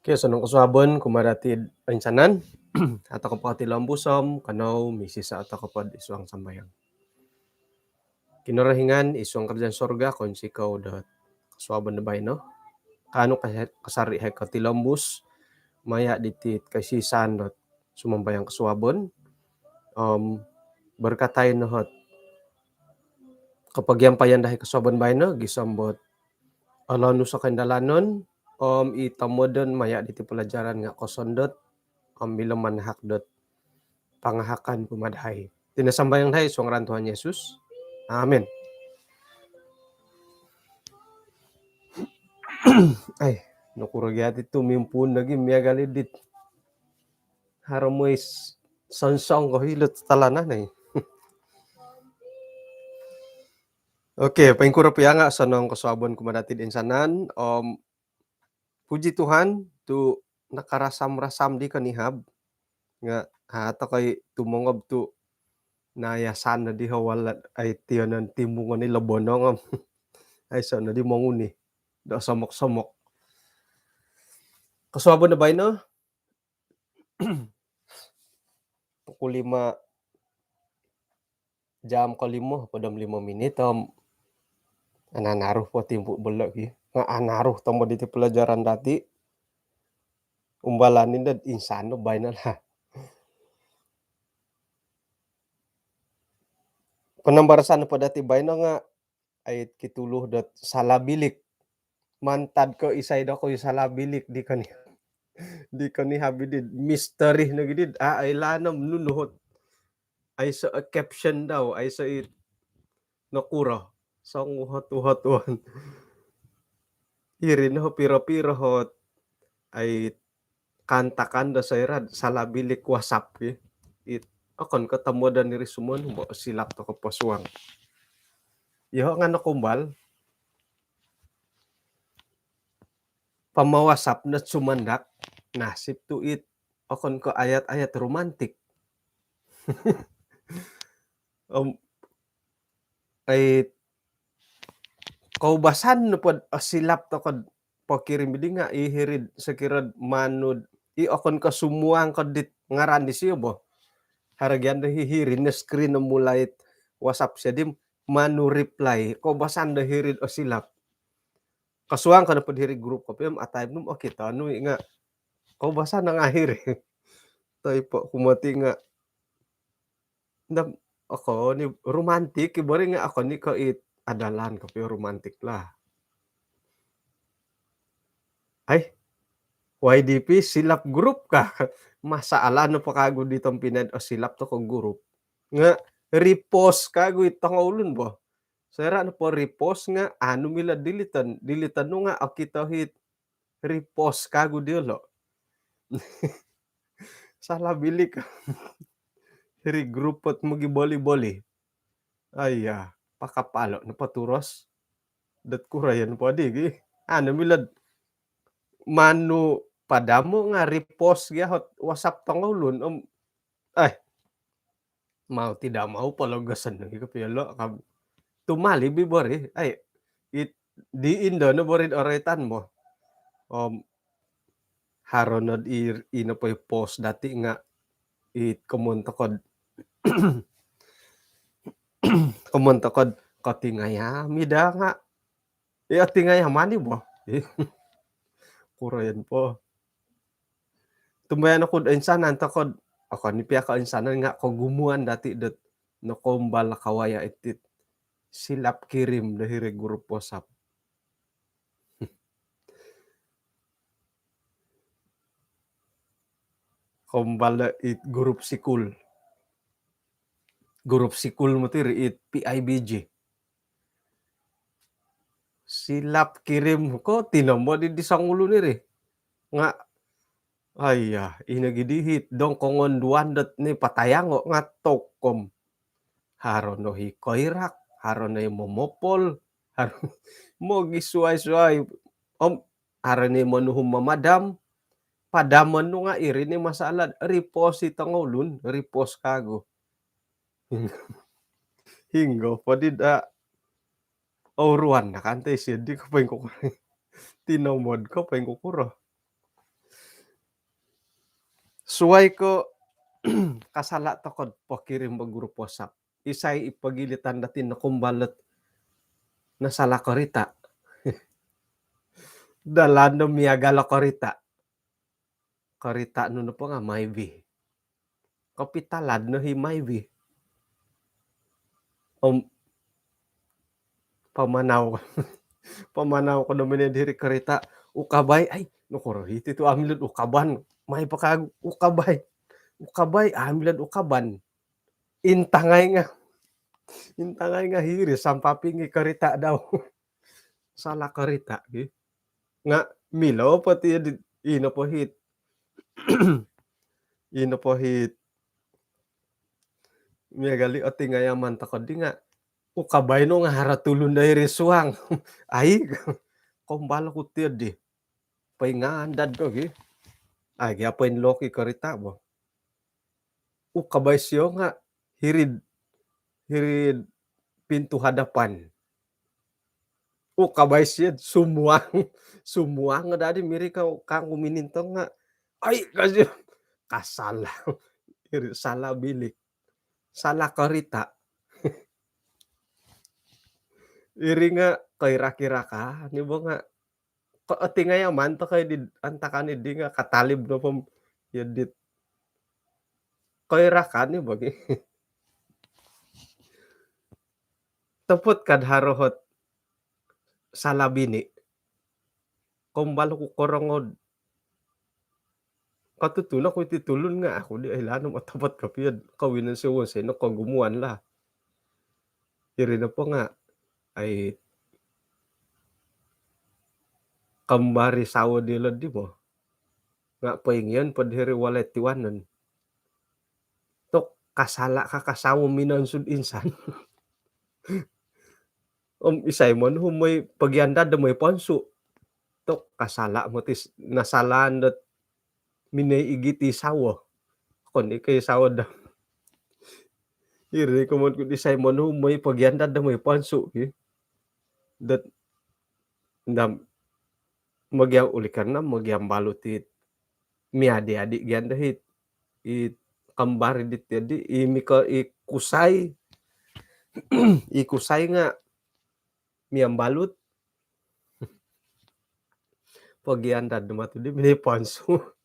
Kaya sa nung kaswabon kumaratid pinsanan ato kapati lambusom kanaw misisa ato kapad iswang sambayang. Kinarahingan iswang karjan sorga kon sikaw da kaswabon na bayno. Kano kasari hay katilambus maya ditit kasi sanot sumambayang kaswabon. Berkatay na hot kapag yampayan dahi kaswabon bayno gisambot alano sa kendalanon itamodon maya diti pelajaran nga kosondot bilaman hakdot pangahakan pumadahay. Tinasambayang dahi iswang ran Tuhan Yesus. Amen. Ay, nakuragyati tumimpun lagi miyagalidit. Haramoy sansang ko hilot talanan eh. Okay, paingkura piya nga sa nung kaswabon kumadatid insanan. Puji Tuhan tu nakarasam-rasam di kanihab nga hata kay tumongob tu nayasan na di hawalat ay tiyanan timungan ni labonong ay sa na di manguni da samok-samok. Kaswabon na ba no? Pukul 5 jam kalimo padam 5 menit ananaruh po timpu belak nga anaruh tamo diti pelajaran dati umbalanin dad insano bay na lah. Penambarasan pa dati bay na nga ay kituluh dat salabilik mantad ko isay da ko salabilik di kani habidid mystery na gidid ay lanam nunuhot ay sa caption daw ay sa nakura sa uhat-uhatuan irin ho pira-pira hot ay kanta-kanda sa irad salabilik wasap akon katamodan ni Risumon mo silap to kapaswang yo nga nakumbal pamawasap na sumandak nasib to akon ko ayat-ayat romantik. Ay kaubasan no pod silap to kad pakirim di nga ihirid sa kirad manud akon ka sumuang kadit ngaran di siyo bo haragyan da hihirin na screen na mulait WhatsApp siya dim manu reply kaubasan da hirid o silap kasuang ka na pod hirid group ko pim atay num kita no nga kaubasan na nga hiri tay po kumati nga ako ni romantic ibori nga ako ni kait adalan ko pero romantic lah. Ay, YDP silap group ka. Masaala no pa kago ditong pinad o silap to kong group. Nga repost kago itong ulun bo. Sera no po repost nga ano mila dilitan no nga akita hit repost kago diolo. Salah bili ka. Hiri group at magiboli-boli. Ay pakapalo no paturos. Dat kurayan po adigi. Ano milad manu padamo nga repost ya hot WhatsApp tangulun ay mau tidak mau palagasan lagi kapilo tumali bibori ay di Indo no borid oretan mo haronod ino po post dati nga kumunta kod kumunta kod katingaya mida nga atingaya mani bo kurayan po tumbayan ako insanan takod ako ni piya ka insanan nga ko gumuan dati dat nakombal kawaya itit silap kirim dahiri grup WhatsApp. Kombala grup sikul. Grup sikul mo tiri PIBG. Silap kirim ko tinamo di sangulo niri. Nga inagidihit dong kongon duandat ni patayango nga tokom. Haron no hikoirak, haron na momopol, haron mo gisuay-suay. Haron ni manuhum mamadam, padaman no nga iri ni masalad, repost itang ulun, repost kago. Hinggaw padi da auruan na kante siyadi kapeng ko tinomod ko peng kukuro. Suway ko kasala tokod pakirim ba grup WhatsApp. Isay ipagilitan datin na kumbalat na sala korita. Dalano miyagala korita. Korita no po nga maybe. Kapitalad no hi maybe. Pamanaw pamanaw ko naman yan diri korita. Ukabay ay nukuro iti to amilad ukaban. May pakag ukabay. Ukabay amilad ukaban. Intangay nga hiri sampapingi korita daw. Sala korita nga milaw pati ino po hit. Ino po hit. Miyagali o tingayaman takod di nga. Ukabay no nga haratulon da hiri suwang. Ay kumbala ko tiyo di. Paingandad ko Ay apain loki korita mo. Ukabay siyo nga hirid pintu hadapan. Ukabay siya sumuang nga dadi miri kang uminintong nga. Ay kasi kasala. Sala bilik. Sala korita. Iri nga kira-kira ka. Ni ba nga ati nga yaman to kay antakan di nga katalib no pam yadit. Kira ka ni ba Tapot kad harohot sala bini. Kumbalo ko korongod. Katutulak ko ititulon nga ako di ay lano matapat kapiyad. Kawinan siya wasay no kagumuan la. Iri na po nga ay kambari sawa dila di mo. Nga paingyan padhiri walay tiwanan. Tok kasala ka kasawa minansud insan. Isay mo humay pagyanda da may panso. Tok kasala mo tis nasalaan dat minay igiti sawa. Kon ikay sawa da. Iri ko man kung isay mo humay pagyanda da may panso. Dat ndam magyang ulikan na magyang balutit miadi-adi gyan dahit kambari dit yadi ikusay ikusay nga miyang balut pagyanda dumato di minay panso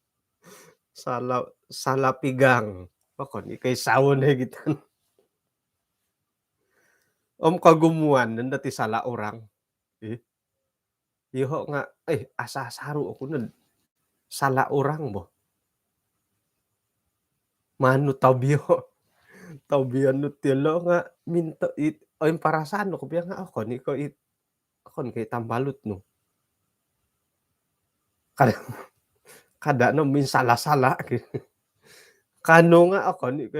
sala pigang pakon ikay sawon na higitan kagumuan nan dati sala orang iho nga ay asasaro ako nun sala orang mo mano tabyo no tilo nga minto o parasano ko biya nga ako ni ko akon kay tambalot no kada no min sala-sala kano nga ako ni ko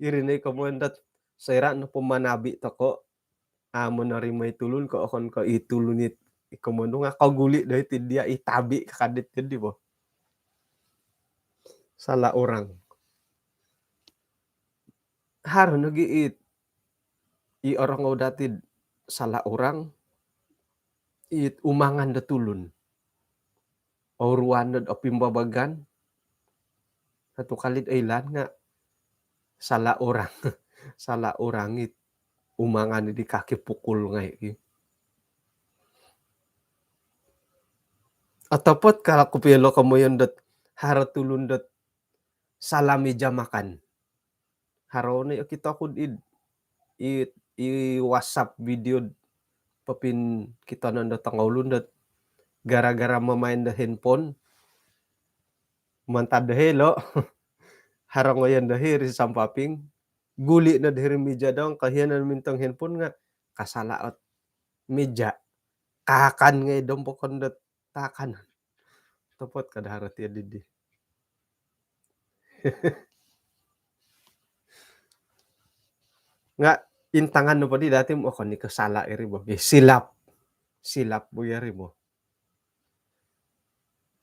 irinay ko mo dat sayra no pumanabi to ko amo na rin may tulon ko akon ka itulunit ikamono nga kaguli dahil tidia itabi kakadit yun di ba sala orang haro nagiit orang o datid sala orang umangan da tulon o ruanod o pimbabagan satu kalit aylan nga sala orang sala orang umangan di kaki pukul nga atapot kala kupilo kamo yun dat haro tulon dat sala meja makan haro na kita ko i-WhatsApp video papin kita nanda tangawlon dat gara-gara mamain da handphone mantad helo harang ngayon dahiri sampaping guli na dahiri meja daw kahiyanan mintang handphone nga kasalaot meja kakan nga idong pokon dat takan tapot kadaharat ya didi nga intangan no padi dati mo ako ni kasala iri mo silap mo yari mo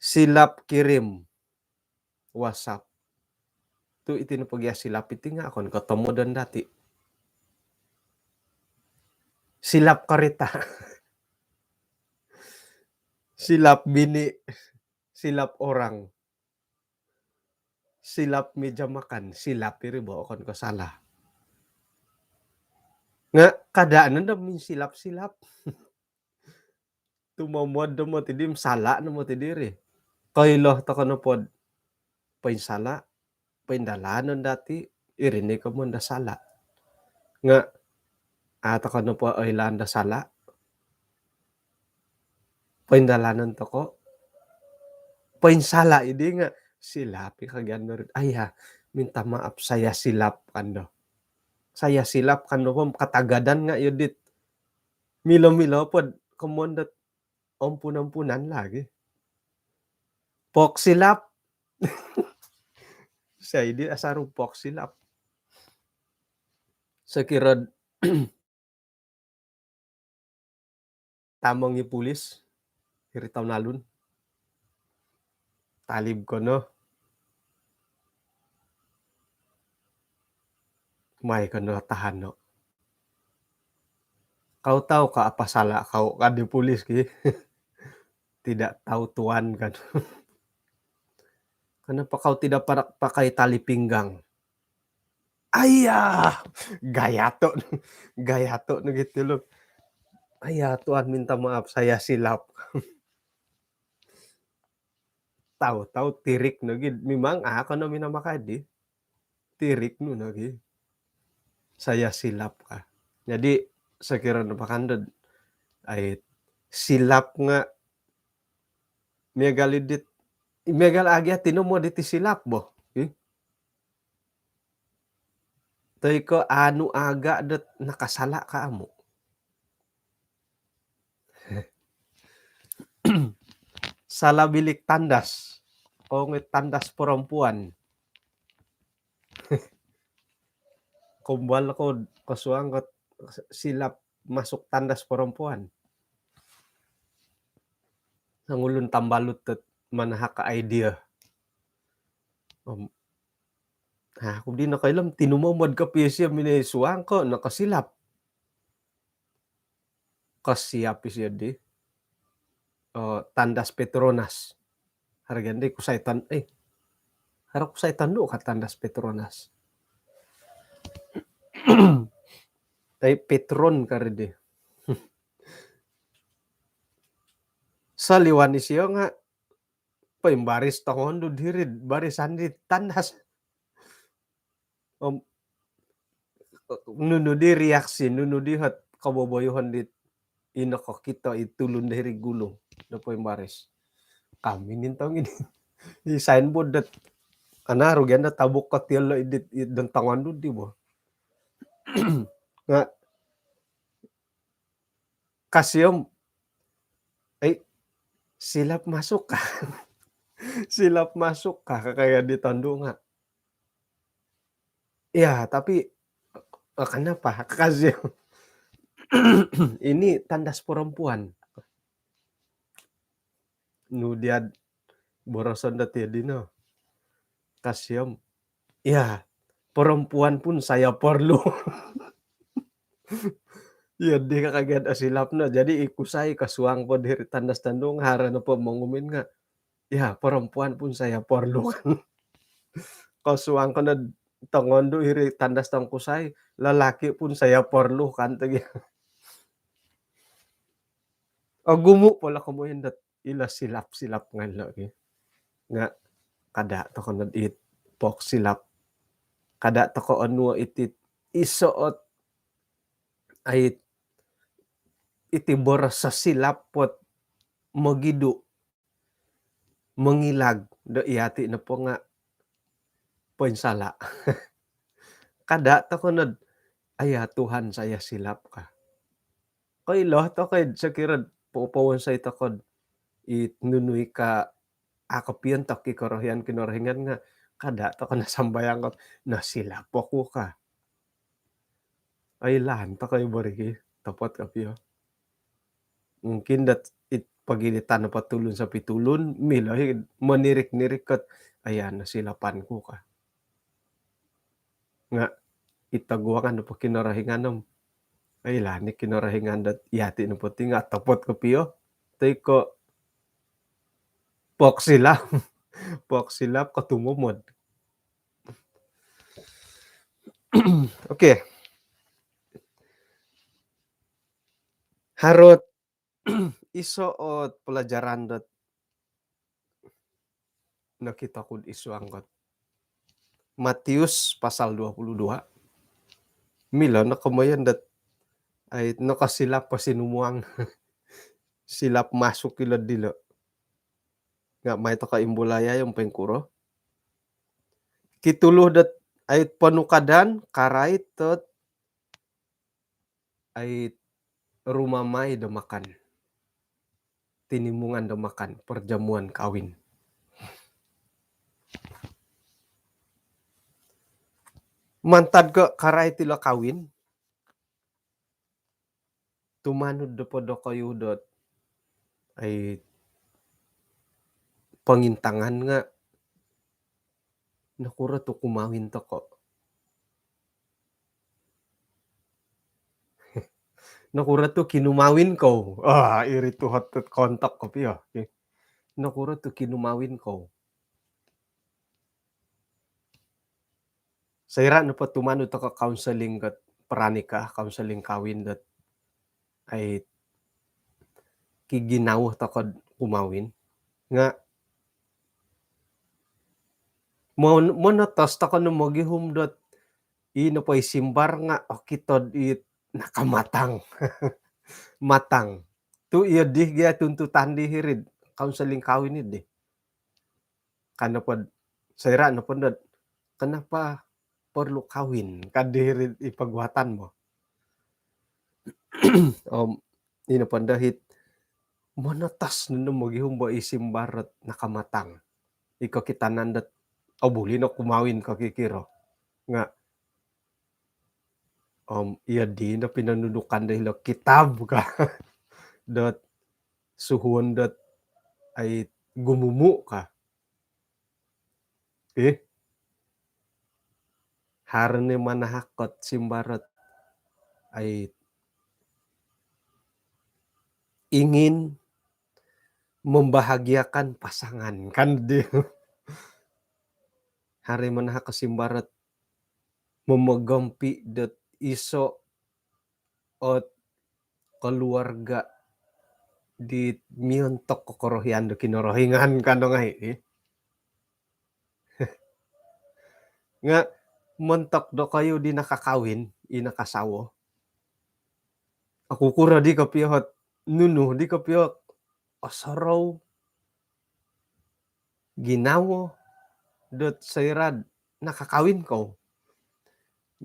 silap kirim WhatsApp tu iti no pagya silap iti nga akon katomo dan dati silap kareta, silap bini, silap orang, silap meja makan, silap iri bawakon ko salah. Nga kadaanan na min silap-silap, tumamad na mo ti dim sala na mo ti diri. Kaylo ta kana pod painsala, paindalanon dati irinig ka mo da sala. Nga ata kana po aylan da sala, paindalanon to ko, painsala idi nga silapi kagyan na rin. Ay ha, minta maaf saya silap kando. Saya silap kando pom katagadan nga yun dit. Milo-milo pod kumondat ampunan-ampunan lagi. Pok silap. Siya idi asarong pok silap. Sa kirad tamang ipulis, iri tawnalon. Talib ko no, may ko no tahan no. Kau tahu ka apa salah kau kadi pulis ki? Tidak tahu tuan kan. Kenapa kau tidak pakai tali pinggang? Ayah, gayato, gayato na gitu loh. Ayah, tuan minta maaf saya silap. Tahu-tahu tirik na gid. Memang ako na minamakadi. Tirik no na gid. Saya silap ka. Jadi sekira na pakandod ay silap nga megalidit megal agi tino mo diti silap bo. Toy ko anu aga dat nakasala ka amo. Salah bilik tandas. Kung tandas perempuan. Kumbal ko kasuang ko silap masuk tandas perempuan. Nangulun tambalut tet manahak ka idea. Kung di nakailam tinumamad ka pisya minisuang ko nakasilap. Kasiyap siya di. Tandas Petronas. Hargandi kusaitan harap kusaitan do ka tandas Petronas. Tay Petron karidi. Sa liwan ni siya nga baris tangon do diri barisan di tandas. Nunudi reaksi nunudi hat kaboboyohan dit ina ko kita itulun dari gulong na baris. Kami nintang ini signboard dat anaro ganda tabuk ka tiala idit dan tangan do di ba. Nga kasyom ay silap masuk ka. Silap masuk ka kaya ditando nga. Ya, tapi kenapa? Kasi ini tandas perempuan. Nu dia borosan dati dino. Kasyom. Ya, perempuan pun saya perlu. Ya, di kakagian asilap na. Jadi ikusay kasuang po diri tandas tandong hara na po mangumin nga. Ya, perempuan pun saya perlu. Kasuang ko na tangondo iri tandas tang kusay. Lalaki pun saya perlu kan. Gumo pala ko mo dat ila silap-silap nga lagi. Nga kada to ko it pok silap. Kada to ko anu itit isuot ay itibor sa silap pot magidu mangilag do iyati na po nga poinsala. Kada to ko aya Tuhan saya silap ka. Kaylo to kay sakirad pupawan sa itakod nunuy ka akapian tak kikorohian kinorohingan nga kada to ka nasambayang ko nasilap ako ka. Ay lahan ta kayo barigi tapat kapiyo. Mungkin dat pagilitan na patulon sa pitulon milahi manirik-nirik kat ayan nasilapan ko ka. Nga itagwakan na pa kinarahinganom Ay lani kinarahingan dat yati no pati nga tapot ko piyo. Tay ko pok sila, pok sila katumumod. Okey, harut isuot pelajaran dat nakita kod isu anggot. Matius pasal 22, mila nakamayan dat ay nakasilap pasinumuang silap masuk kilad dilo nga may to ka imbulaya yung pengkuro. Kituluh dat ay panukadan karait tot ay rumamay damakan. Tinimungan damakan perjamuan kawin. Mantad ka karay tila kawin. Tumanud da podo kayo dot ay pangintangan nga nakura to kumawin to ko. Nakura to kinumawin ko. Iri to hatot kontak ko piyo. Nakura to kinumawin ko. Saira no pa tumano to ka counseling kat pranika, counseling kawin dat ay kiginaw to ka kumawin. Nga mo natas ta ka no magihum dot ino pa'y simbar nga okitod it nakamatang. Matang. Tu iya di gaya tuntutan di hirid counseling kawin id kana pod saira no pod kenapa perlu kawin kadiri ipagwatan mo. Ino pandahit manatas no magihum ba isimbarat nakamatang. Ikaw kitanan dat buli na kumawin ka kikiro nga iya di na pinanunukan dahil kitab ka dat suhun dat ay gumumu ka. Harane manahakot simbarat ay ingin membahagiakan pasangan kan di hari manahak simbarat memegampi dat iso ot keluarga di miontok kokorohian do kinorohingan kano ngai nga mentok do kayo di nakakawin inakasawo. Aku kura di kapihot nunuh di kapihot asaraw ginawo dot sairad nakakawin ko.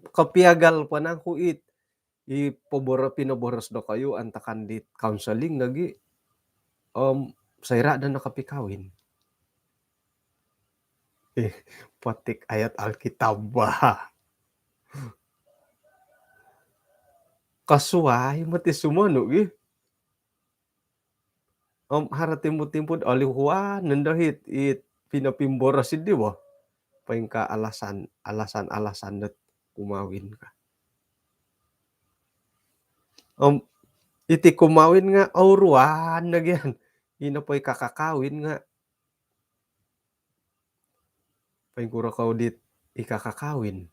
Kapiagal pa na ko pinaboros do kayo antakan di counseling lagi saira da nakapikawin. Patik ayat Alkitab bah. Kasuai mati sumano haratimut-timut alihuan nandahit pinapimboras di ba? Paing ka alasan dat kumawin ka. Iti kumawin nga ruan nagyan. Ino pa'y kakakawin nga. Paing kura kaw dit ikakakawin.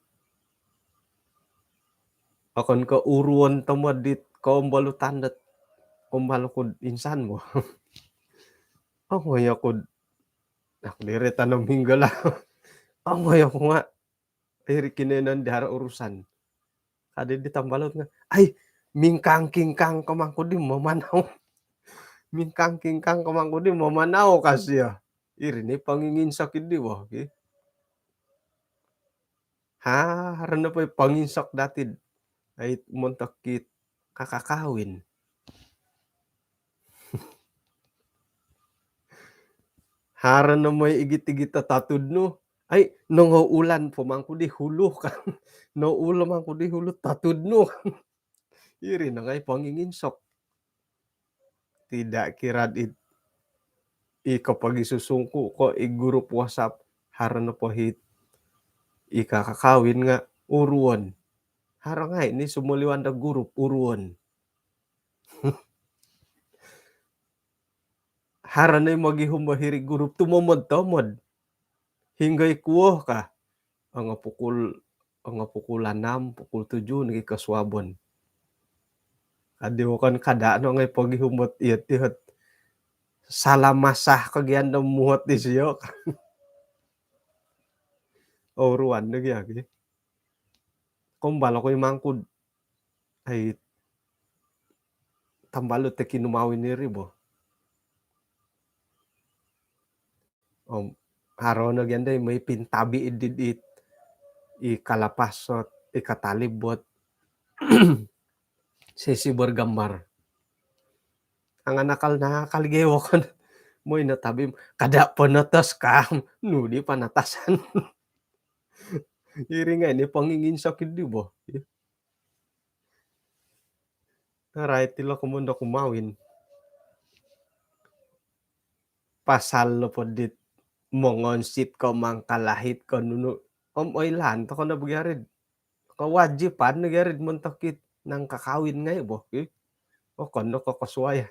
Akan ka uruan tamad dit kaumbalutan dat kumbalo kod insan mo. Ngaya kod nakdiri tanam hinggala. Ngaya ko nga iri kinenan di hara urusan. Kadi ditambalot nga ay mingkang-kingkang kamangko di mamanaw. Mingkang-kingkang kamangko di mamanaw kasya. Iri ni panginginsak di ba? Harana pa'y panginsak datid ay montakit kakakawin. Harana may igit-igit tatud no. Ay nangaulan pamangko di hulo ka. Naulam mangko di hulo tatud no. Iri na ngay panginginsok. Tidak kirad kapag isusungko ko group WhatsApp harana pahit ikakakawin nga uruan. Harang nga ni sumuliwan da gurup uruon. Haranay maghihumahiri gurup tumomod-tomod. Hinggay kuweh ka. Anga pukul 6, pukul 7 nagi kaswabon. Adiw kan kadano ngay paghihumot iyet-iyet. Salamasah kagian na muhot di siyo. Uruan nagyagi. Kumbalo ko'y mangkud ay tambalot ti kinumawin ni Ribo. Haro nagyan day may pintabi idid ikalapasot ikatalibot sisibor gambar. Ang anakal nakakaligewo ko mo'y natabim kada panatas ka no di panatasan. Iri nga ni pangingin sakit di ba? Aray tila kumunda kumawin. Pasal no podit mongonsit ko mangkalahit ko nuno. Oilan to ko na bagyarid. Kawajipan nagyarid montakit ng kakawin nga ibo. O kono ko kaswayan.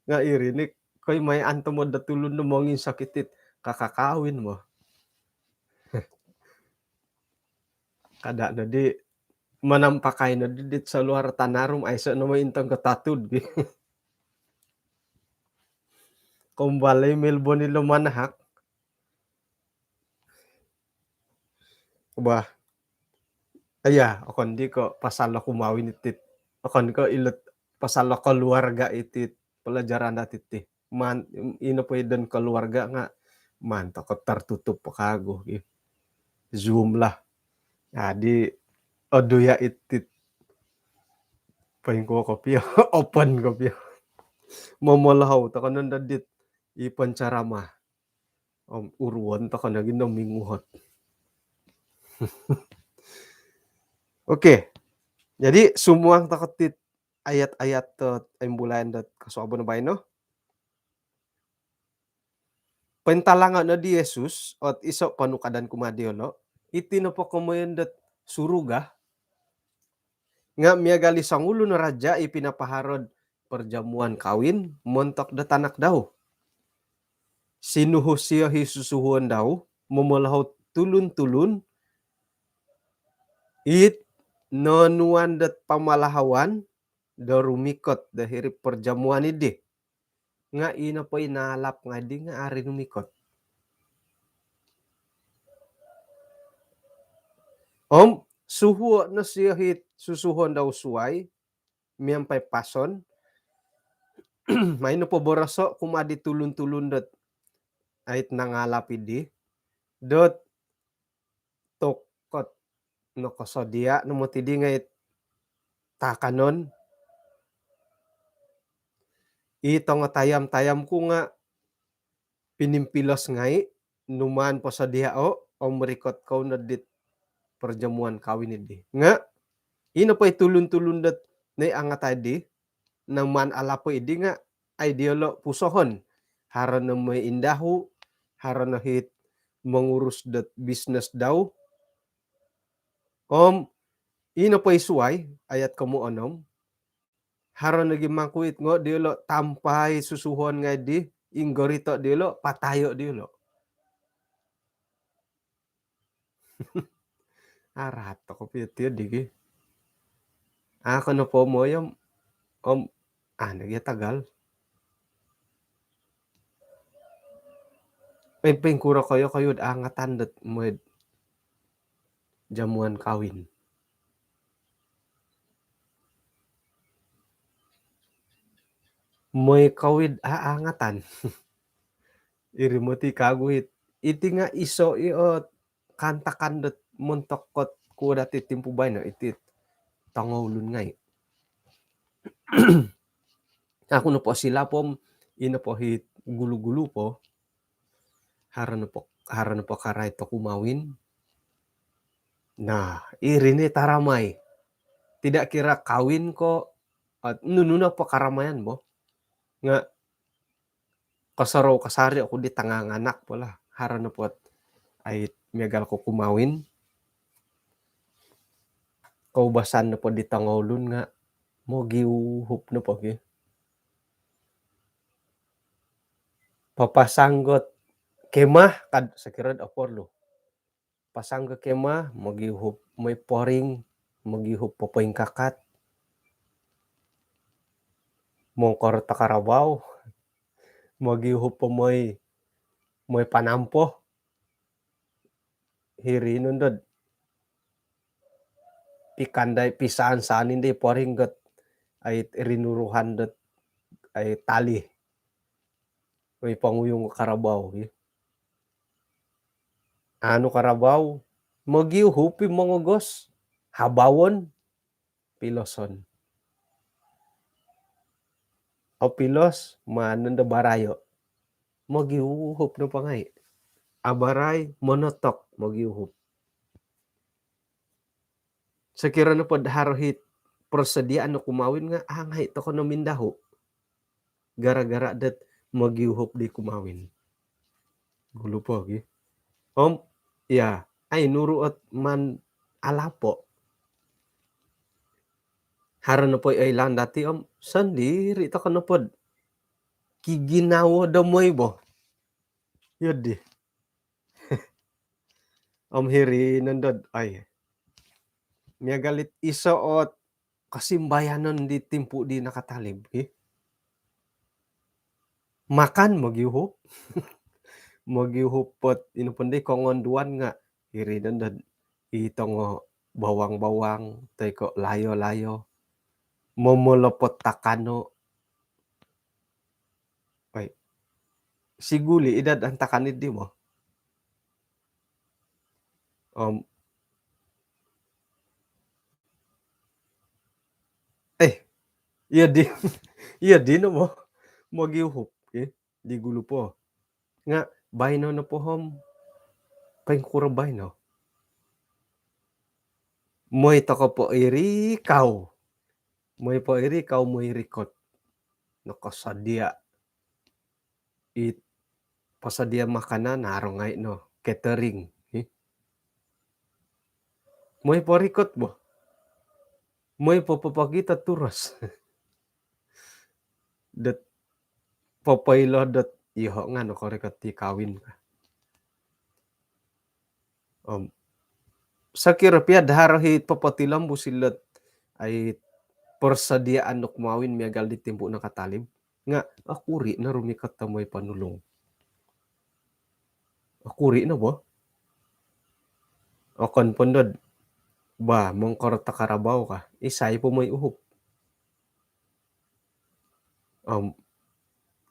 Nga irinik ko'y may anto mo datulon no mongin sakitit kakakawin mo. Kada na di manampakay na didit sa luar tanarum ay sa no intang katatud. Kung balay Melbourne ni lumanahak. Ba? Aya, akon di ko pasalo kumawin itit. Akon ko ilot pasalo keluarga itit pelajaran atiti. Man ino pweden keluarga nga man to tertutup pakago. Zoom lah. Di oduya itit. Paing ko kopya open kopya. Momolahaw to kanon dadit ipancarama. Uruan to kana ginom minguhot. Oke. Jadi sumuang taketit ayat-ayat embulayan dat kasuabon na bayno. Pentalangan na di Yesus ot iso panukadan kumadiolo. Iti no po kumayon dat suruga. Nga miyagali sangulo na raja ipinapaharod perjamuan kawin montok da tanak daw. Sinuho siya hisusuhuan daw momolahaw tulun-tulun it nonuan dat pamalahawan da rumikot da hirip perjamuan idi. Nga ina po inalap nga di nga ari rumikot. Suhu na siya hit susuhon daw suway miyang pay pason. May no po boroso kumadi tulun-tulun dat ait nangalap idi. Dot tokot no kasodia no motidi nga it takanon. Ito nga tayam-tayam ko nga pinimpilos ngay numan po sa diao o merikot ko na dit perjamuan kawin idi. Nga ino pa itulun-tulun dat na angat adi nang man alapo idi nga ideolo pusohon. Haran na may indahu, haran na hit mangurus dat business daw. Ino pa isuway ayat kamo onom. Haran na gimangkuit ngo diolo tampay susuhon nga di inggorito diolo patayo diolo. Arat ako piti digi. Ako na po mo yung nagyatagal. Pengkura kayo angatan dat mo jamuan kawin. Mo'y kawid aangatan. Irimoti kaguhit. Iti nga iso iot kantakan dat montokot kuda titimpubay no itit tangolun ngay. Ako no po sila po ino po hit gulu-gulu po. Haran na po karay to kumawin. Nah, irini taramay. Tidak kira kawin ko at nununa po karamayan mo. Nga kasaro kasari ako di tanganganak pala. Haran na po ay miyagal ko kumawin. Kaubasan na pod di tangolon nga mogiuhop na po papasanggot kemah kad sakirad aporlo. Pasangga kemah mogiuhop may poring, mogiuhop popoing kakat, mongkor ta Karabaw, mogiuhop po moy panampo, hiri nundod pikanday pisaan sanin day poring gat ay rinuruhan dat ay tali. May panguyong Karabaw ano Karabaw, mogiuhupi mongogos, habawon, piloson. O pilos, manon da barayo, mogiuhup na pangay. Abaray, monotok, mogiuhup. Sakira na pod harohit persediaan no kumawin nga angay to kono mindaho. Gara-gara dat mogiuhup di kumawin. Gulo po ya, ay nuruot man alapo. Haro na po ay lang dati sandiri to kono pod. Kiginawo da moy bo. Yun di. Hiri nandod ay. Miya galit isuot kasimbayanon di timpu di nakatalib. Makan mogiuhup. Mogiuhupot inupundi kongonduan nga hiri nandod itongo bawang-bawang teko layo-layo. Momolopot takano. Ay. Siguli edad ang takanid di mo. Iya di iya di no mo mogiuhup di gulo po. Nga bayno na po paingkura bayno. Moy toko po iri kaw. Moy po iri kaw moy rikot. Nakasadya. Pasadya makanan harongay no catering. Moy po rikot bo. Moy po papakita turos. Dat papaylo dat iho nga no korikot ti kawin ka. Sakira piad harohit papatilam busilat ay persediaan no kumawin miagal di timpo nakatalib. Nga akuri na rumikat ta moy panulong. Akuri na ba? O kon pondod ba mongkor ta Karabaw ka isay po moy uhup.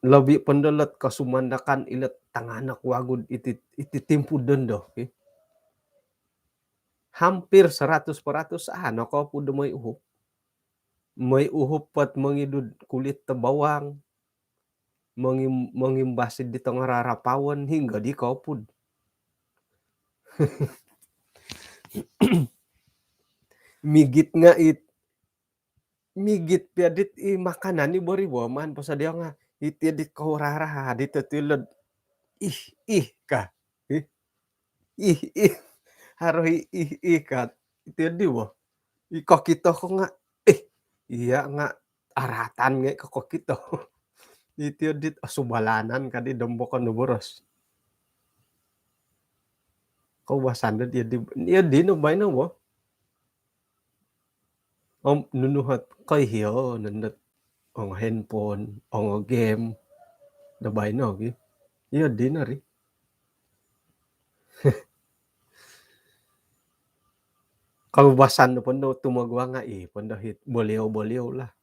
Labi pandalat kasumandakan ilat tanganak wagod ititimpo dondo. Hampir 100% ano ko po moy uhup. May uhup pat mangidud kulit ta bawang. Mangimbasid dito nga rarapawan hingga di kaupod. Migit nga migit piadit makanan ni boribo man pasadya nga itidit ko raraha dito tilod ka. Haro ka itidi bo. Ikakita ko nga iya nga aratan nga kakakita. Itidit asubalanan ka di dombokan no boros. Kaubasan na iya di no bay no mo. Nunuhat kay hiyo nandat ang handphone, ang game, dabay no iya di na ri. Kaubasan no pondo tumagwa nga pondo hit boliw lah.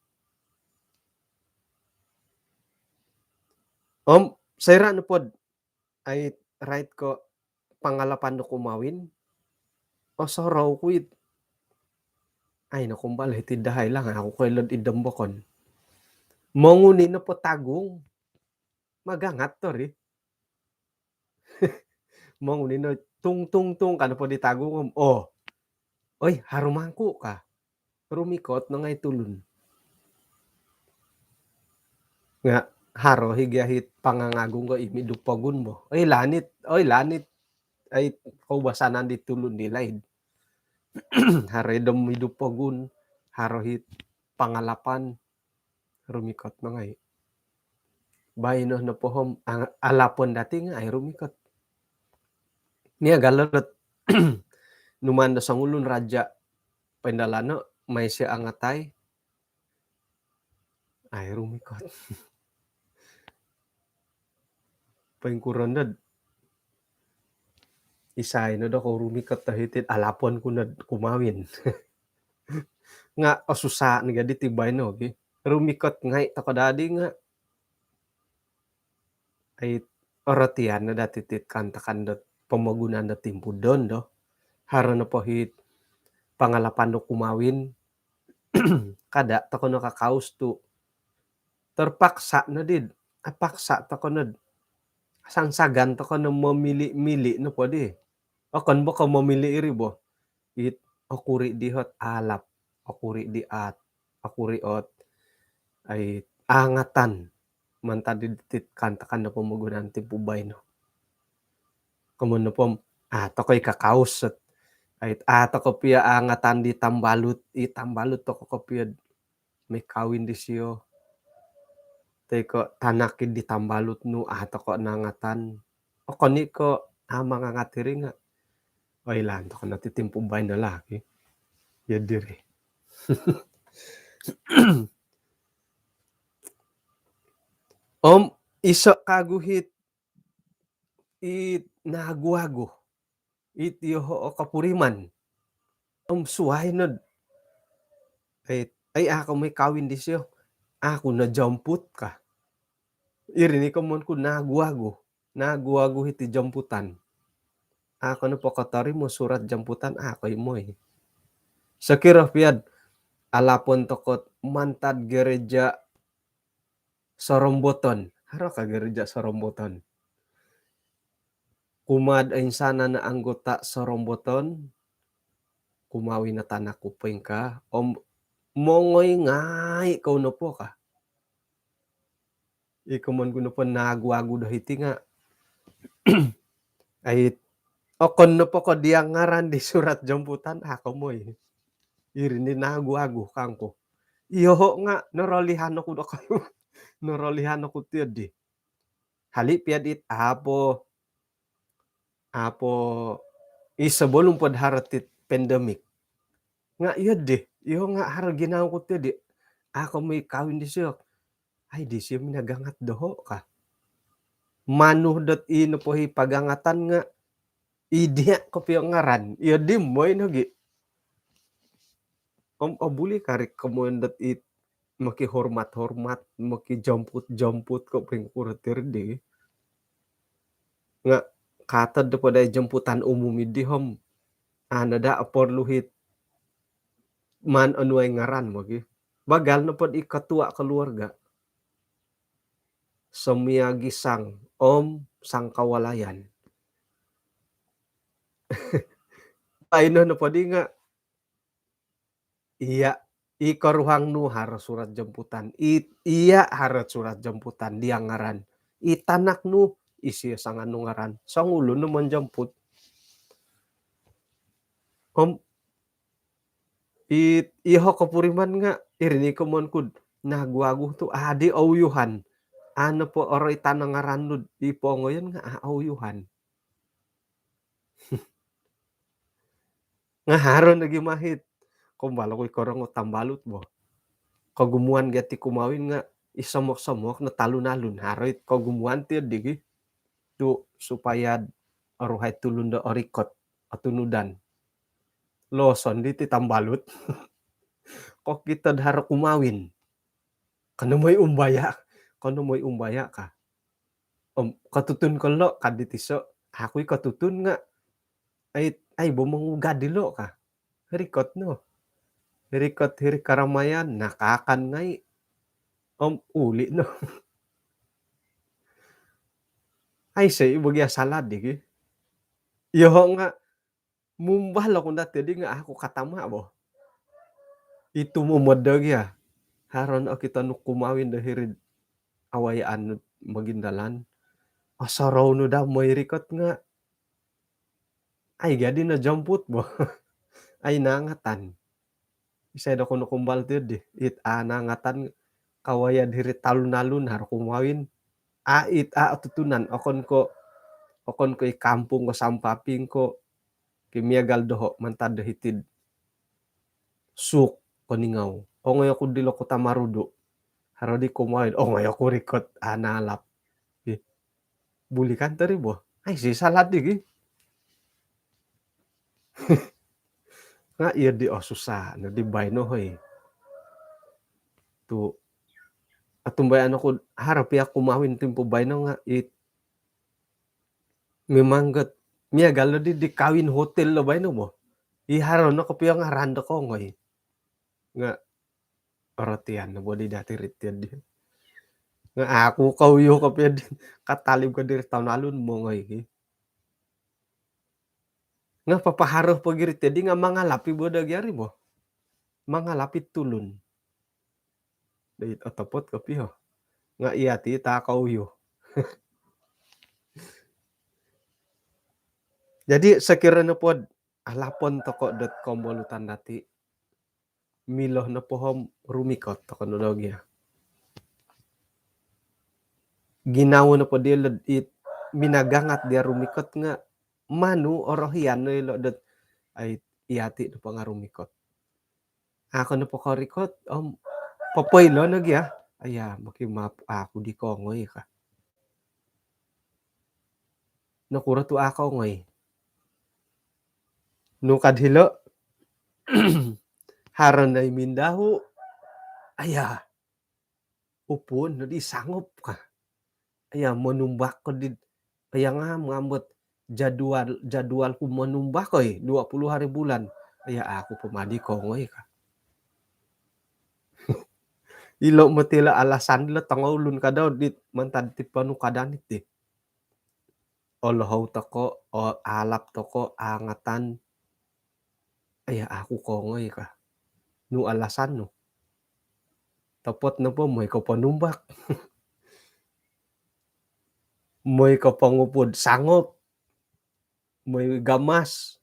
Sayra no pod ay right ko pangalapan no kumawin. O saraw ko ay nakumbal hitidahay lang ako kailod idambokon. Manguni na po tagong. Magangat to ri. Manguni na tung kano po di tagong. Oy harumangko ka. Rumikot na ngay tulun. Nga haro higyahit pangangagong ko imidupagun mo. Oy lanit ay kaubasanan di tulun di laid. Haredem hidup pogun, harohit pangalapan, rumikot na nga baino na pohom alapon dati nga ay rumikot. Nia galot numan da sangulun raja pendalano may siya angatay ay rumikot. Paingkuran isay no da ko rumikot tahitit alapon ko na kumawin. Nga asusa ni gadi tibay no gi. Rumikot ngay takadadi nga ay oratian na dati tit kantakan da pamagunan da timpudon do. Haro na pohit pangalapan do kumawin. Kada tako nakakaus tu terpaksa na did. Apaksa tako na sangsagan tako na mamili-mili no pwede. Akan ba ka mamili iri bo? It akuri dihot alap, akuri di at, akuri ot ay angatan mantadi tit kantakan na pamagunan timpubay no. Kamun na pom takoy kakaus ay tako pia angatan di tambalut, itambalut tako kopia may kawin di siyo. Teko tanakid di tambalut no tako nangatan. O kani ko mga ngatiri nga. Ay lan tako natitimpubay na laki. Yadiri. Isa kaguhit it naguago. It yoho o kapuriman. Suway na. Ay ako may kawin di siyo. Ako na jamput ka. Irini ko mon ko naguago. Naguago iti jamputan. Ako na po katari mo surat jamputan ako mo Sa kirapyad alapon tokot mantad gereja Soromboton. Haro ka gereja Soromboton. Kumad ay sana na anggota Soromboton. Kumawi na tanak kupeng ka. Mongoy ngay ikaw na po ka. Ikaw man ko na po nagwago dahiti nga. Ay okon na po ko diyang ngaran di surat jamputan ako mo Irini nagwago kangko. Iyoho nga narolihan ako na kayo. Narolihan ako tiyo di. Hali piad it apo isa bolong pod haratit pandemic. Nga iya di. Iyo nga hara ginaw ko tiyo di. Ako may kawin di siyo. Ay di siyo minagangat doho ka. Manuhdot ino po pagangatan nga. Idiya ko piyo ngaran. Iya di mo nagi. Abuli karik kamundat it makihormat-hormat, makijamput-jamput ko pengkuratir di. Nga katad da pada jamputan umum di hom. Anada aporluhit man anuay ngaran mo gi. Bagal na pod ikatua keluarga. Semiyagi sang sang kawalayan. Paino na podi nga iya ikaruhang nu harus surat jemputan. Iya harus surat jemputan dia ngaran. Itanak nu isi sangan nu ngaran. Sang ulo nu menjemput. Iho kapuriman nga irini ko mon kud nagwago tu adi auyuhan. Ano po oroy tanang ngaran nu ipongo yun nga auyuhan. Nga haron lagi mahit. Kumbalo ko ikorong tambalut mo. Kagumuan gati kumawin nga isamok-samok na talunalun. Haroit kagumuan tiyo digi. Tu supaya aruhay tulun da orikot atunudan. Loson di tambalut. Kok kita dahara kumawin. Kano mo'y umbaya. Kano mo'y umbaya ka. Katutun ko lo kaditiso. Ako'y katutun nga. Ay bumangugad dilo ka. Rikot no. Rikot hiri karamayan. Nakakan ngay. Uli no. Ay say ibagya salad digi. Iyo nga. Mumbalo kung dati di nga ako katama bo. Itu mumadag ya. Haron o kita no kumawin dahil awayaan magindalan. Asaraw no daw may rikot nga. Ay gadi na jamput bo. ay nangatan. Iseda kono kumbal tiyod, nangatan kawaya diri talun-alun har kumawin, tutunan okon ko ikampung ko sampaping ko kimiagal doho mantad hitid suk koningaw. Ongay ako dilo ko tamarudo, haro di kumawin, ongay ako rikot analap. Bulikan tari boh, ay si saladig nga iya di susah na di bayno hoy. Tu atumbayan ako harap ya kumawin timpo bayno nga mimanggat miagal no di kawin hotel lo bayno boh. Iharo no kapiyang aranda ko ngoy. Nga oratian na bodi dati ritian di. Nga aku kauyo kapya din katalib ko diri taon alun mo ngoy. Nga papaharuh pagiri di nga mangalapi boda gyari boh. Mangalapit tulun. Dahit otopot kapiyo. Nga iya ti ta kauyo. Jadi sekiranya pod alapon.toko.com bolutan dati miloh na pohom rumikot toko nologia. Ginawa na po dia minagangat dia rumikot nga manu orohian no ilo dot ay iati na pangarumikot. Ako na po karikot papoy lo nagya. Aya makimap ako di ko ngoy ka. Nakura tu ako ngoy. Nukad hilo haron na mindahu. Aya upon no di sangop ka. Aya manumbak ko di aya nga ngambot jadwal ku manumbak ko 20 hari bulan. Aya aku pemadi ko ngoy ka. Ilo matila alasan la tangawlun ka daw dit mantad ti panu kadanit di. Olohaw tako o alap toko angatan. Aya aku ko ngoy ka. Nu alasan no. Tapot na po mo'y ko panumbak. Mo'y ko pangupod sangop. Mo'y gamas.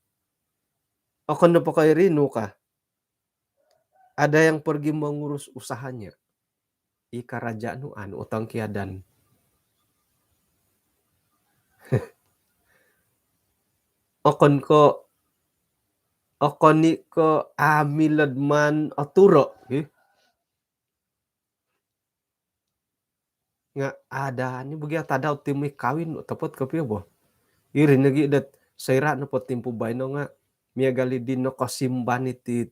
Ako na po kay Rino ka. Ada yang pergi mengurus usahanya. Ikaraja no utang kiadan. Okon ni ko amilad man oturo. Nga ada ni bagi tadaw timoy kawin tapot kapiyo bo. Iri nagi dat sayra na po timpo bayno nga miagali din no kasimban iti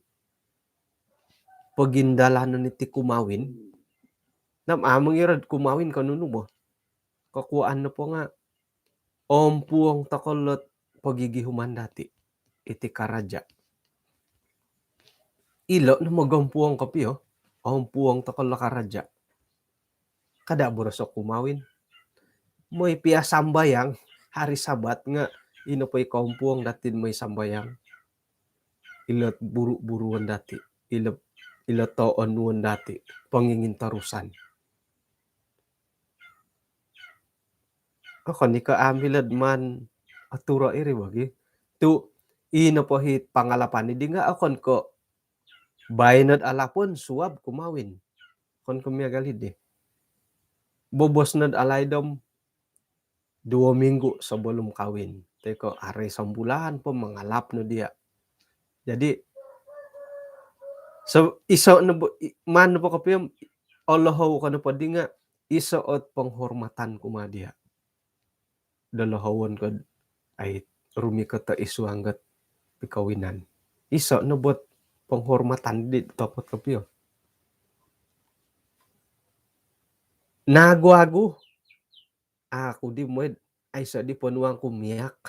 pagindalanon iti kumawin. Amang irad kumawin kanuno bo. Kakuan na po nga ompuong takolot pagigihuman dati iti karaja. Ilo na magampuong kapiyo. Ompuong takol karaja. Kada borosok kumawin. Mo'y pia sambayang hari Sabat nga ino po'y kompuong datin may sambayang. Ilot buru-buruan dati. Ilot toon dati. Pangingin tarusan. Ako ni ka amilad man aturo iri wagi. Tu ino po hit pangalapan di nga akon ko bainad alapon suwab kumawin. Kon kumiagalid Bobos nad alay dom 2 minggu sebelum kawin. Teko are sambulan po mangalap no dia. Jadi so iso na man po kapiyam olohaw ka na po di nga isoot penghormatan kumadia. Dalahawon ko ay rumikot ta isuanggat pikawinan. Iso na bot penghormatan di topot kapiyo. Nagwago. Ako di mo ay sa di panuang kumiyak.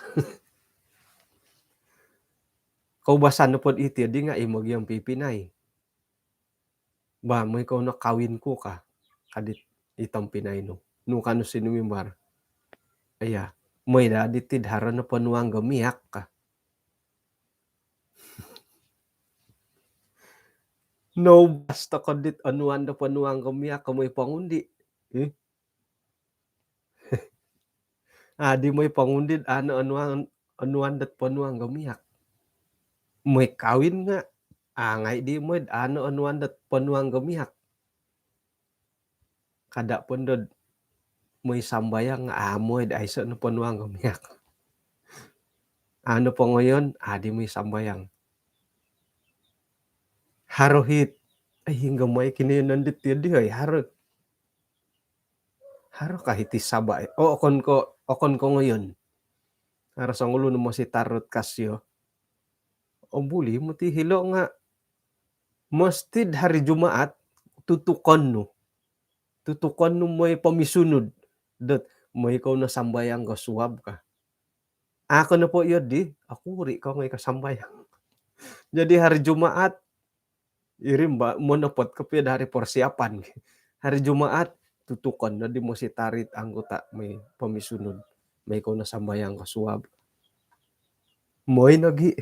Kaubasan na po iti di nga imog yung pipinay. Ba mo ikaw na kawin ko ka kadit itang pinay no. Nung kano sinumimbar. Aya, mo'y daditid haran na panuang gamiyak ka. No, basta ko dit anuan na panuang gamiyak ka mo'y pangundi. Di mo'y pangundid anuan dat panuang gamiyak. Moy kawin nga, ngai di moy ano anuan dat panuang gamiak. Kada pundod moy sambayang nga amoy ayso no panuang gamiak. Ano po ngayon, di moy sambayang. Harohit, ay hingga may kinindit di ay haro. Haro kahit isaba o okon ko ngayon. Haro sa ngulo mo si tarot kasyo. O buli mo ti hilo nga mostid hari Jumaat tutukan no. Tutukan no mo'y pamisunod. Dat mo ikaw na sambayang ka suwab ka. Ako na po yun di. Ako uri ka ngay kasambayang. Jadi hari Jumaat irim ba mo napot kapya dari persiapan. Hari Jumaat tutukan na di mo si tarit anggota may pamisunod. May ikaw na sambayang ka suwab. Mo'y nagi.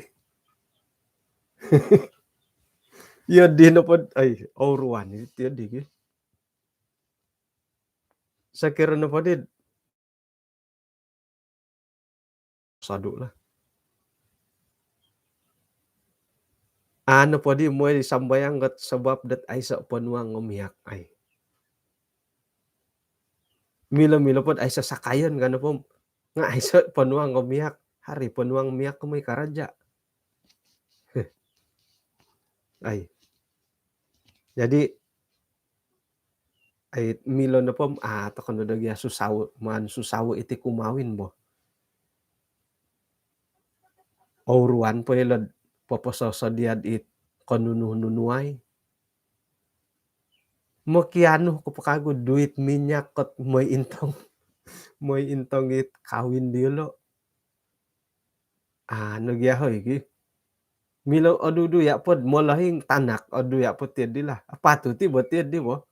Yun di na po ay auruan. Yun di. Sa kira na po din. Sado lah. Ano po di mo sambayang gat sabab dat ay sa panuang umiyak ay. Mila-mila po ay sasakayan ka na po. Nga ay sa panuang umiyak. Hari panuang umiyak ko may karaja. Ay. Jadi ay milo na po to kano dagya susawo iti kumawin mo. Auruan po ilad papasasadiad it kanunununuay. Makiano ko pakago duit minyak kat moy intong it kawin dilo. Nagyahoy gi. Milo odudu ya pod molahing tanak odu ya pod ti lah. Apatu ti botiad di mo.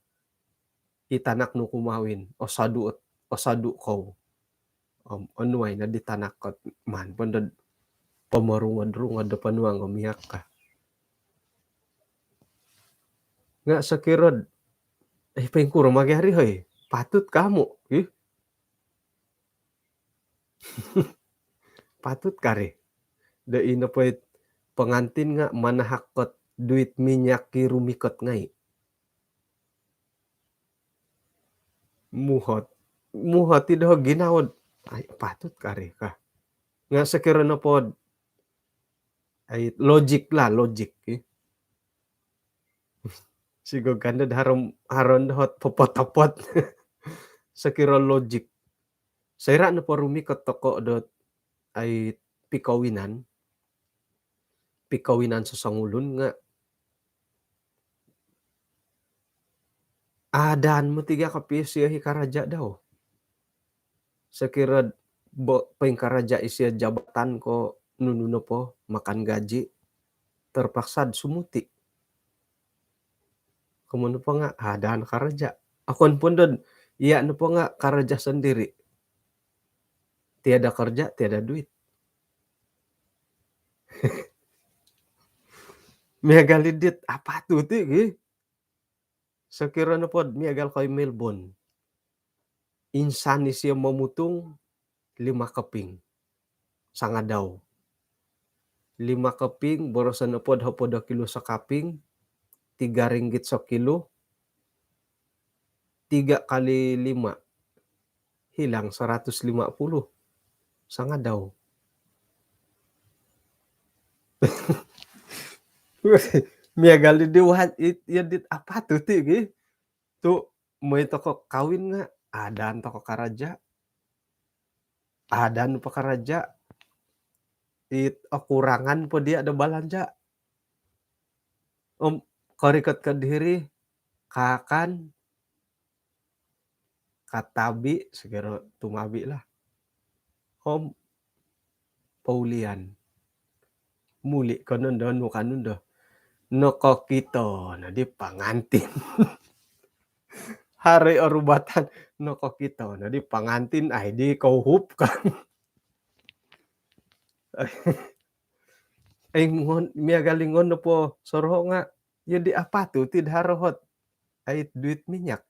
Itanak no kumawin o sadu ko. Anuay na ditanak kat man pandad pamarungad-rungad da panuang umiyak ka. Nga sa kirod ay pengkuro magyari hoy. Patut kamo. Patut kare. Da ino po pengantin nga manahakot duit minyak ki rumikot ngay. Muhot ti daw ginawad. Ay patut kare ka. Nga sa kira na pod ay logic. Sigog kanda haron hot popot-popot. Sa kira logic. Sayra na po rumikot toko dot ay pikawinan sa sangulon nga daan mo tiga kapis siya hikaraja daw. Sa kirad paing karaja isya jabatan ko nununo po makan gaji terpaksad sumuti. Kemudian po nga daan karaja. Akon pun doon iya na po nga karaja sendiri. Tiada kerja, tiada duit. Miagalidit apa tuh ti? Sakira na pod miagal kay Melbourne. Insan siya mamutung 5 keping. Sanga daw. 5 keping borosan na pod hapoda kilo sa kaping. 3 ringgit sa kilo. 3 kali 5. Hilang 150. Sanga daw. Miagali diwahan dit apa tuh ti? Tu may toko kawin nga. Adaan toko karaja. Adaan pa karaja. Kurangan po dia ada balanja. Karikat ka diri. Kakan. Katabi. Siguro tumabi lah. Paulian. Muli ko nun doon. Nokokito na di pangantin. Hari orubatan nokokito na di pangantin ay di kauhup ka. Ay miagalingon na po sorho nga. Yun di apa to tid harohot. Ay duit minyak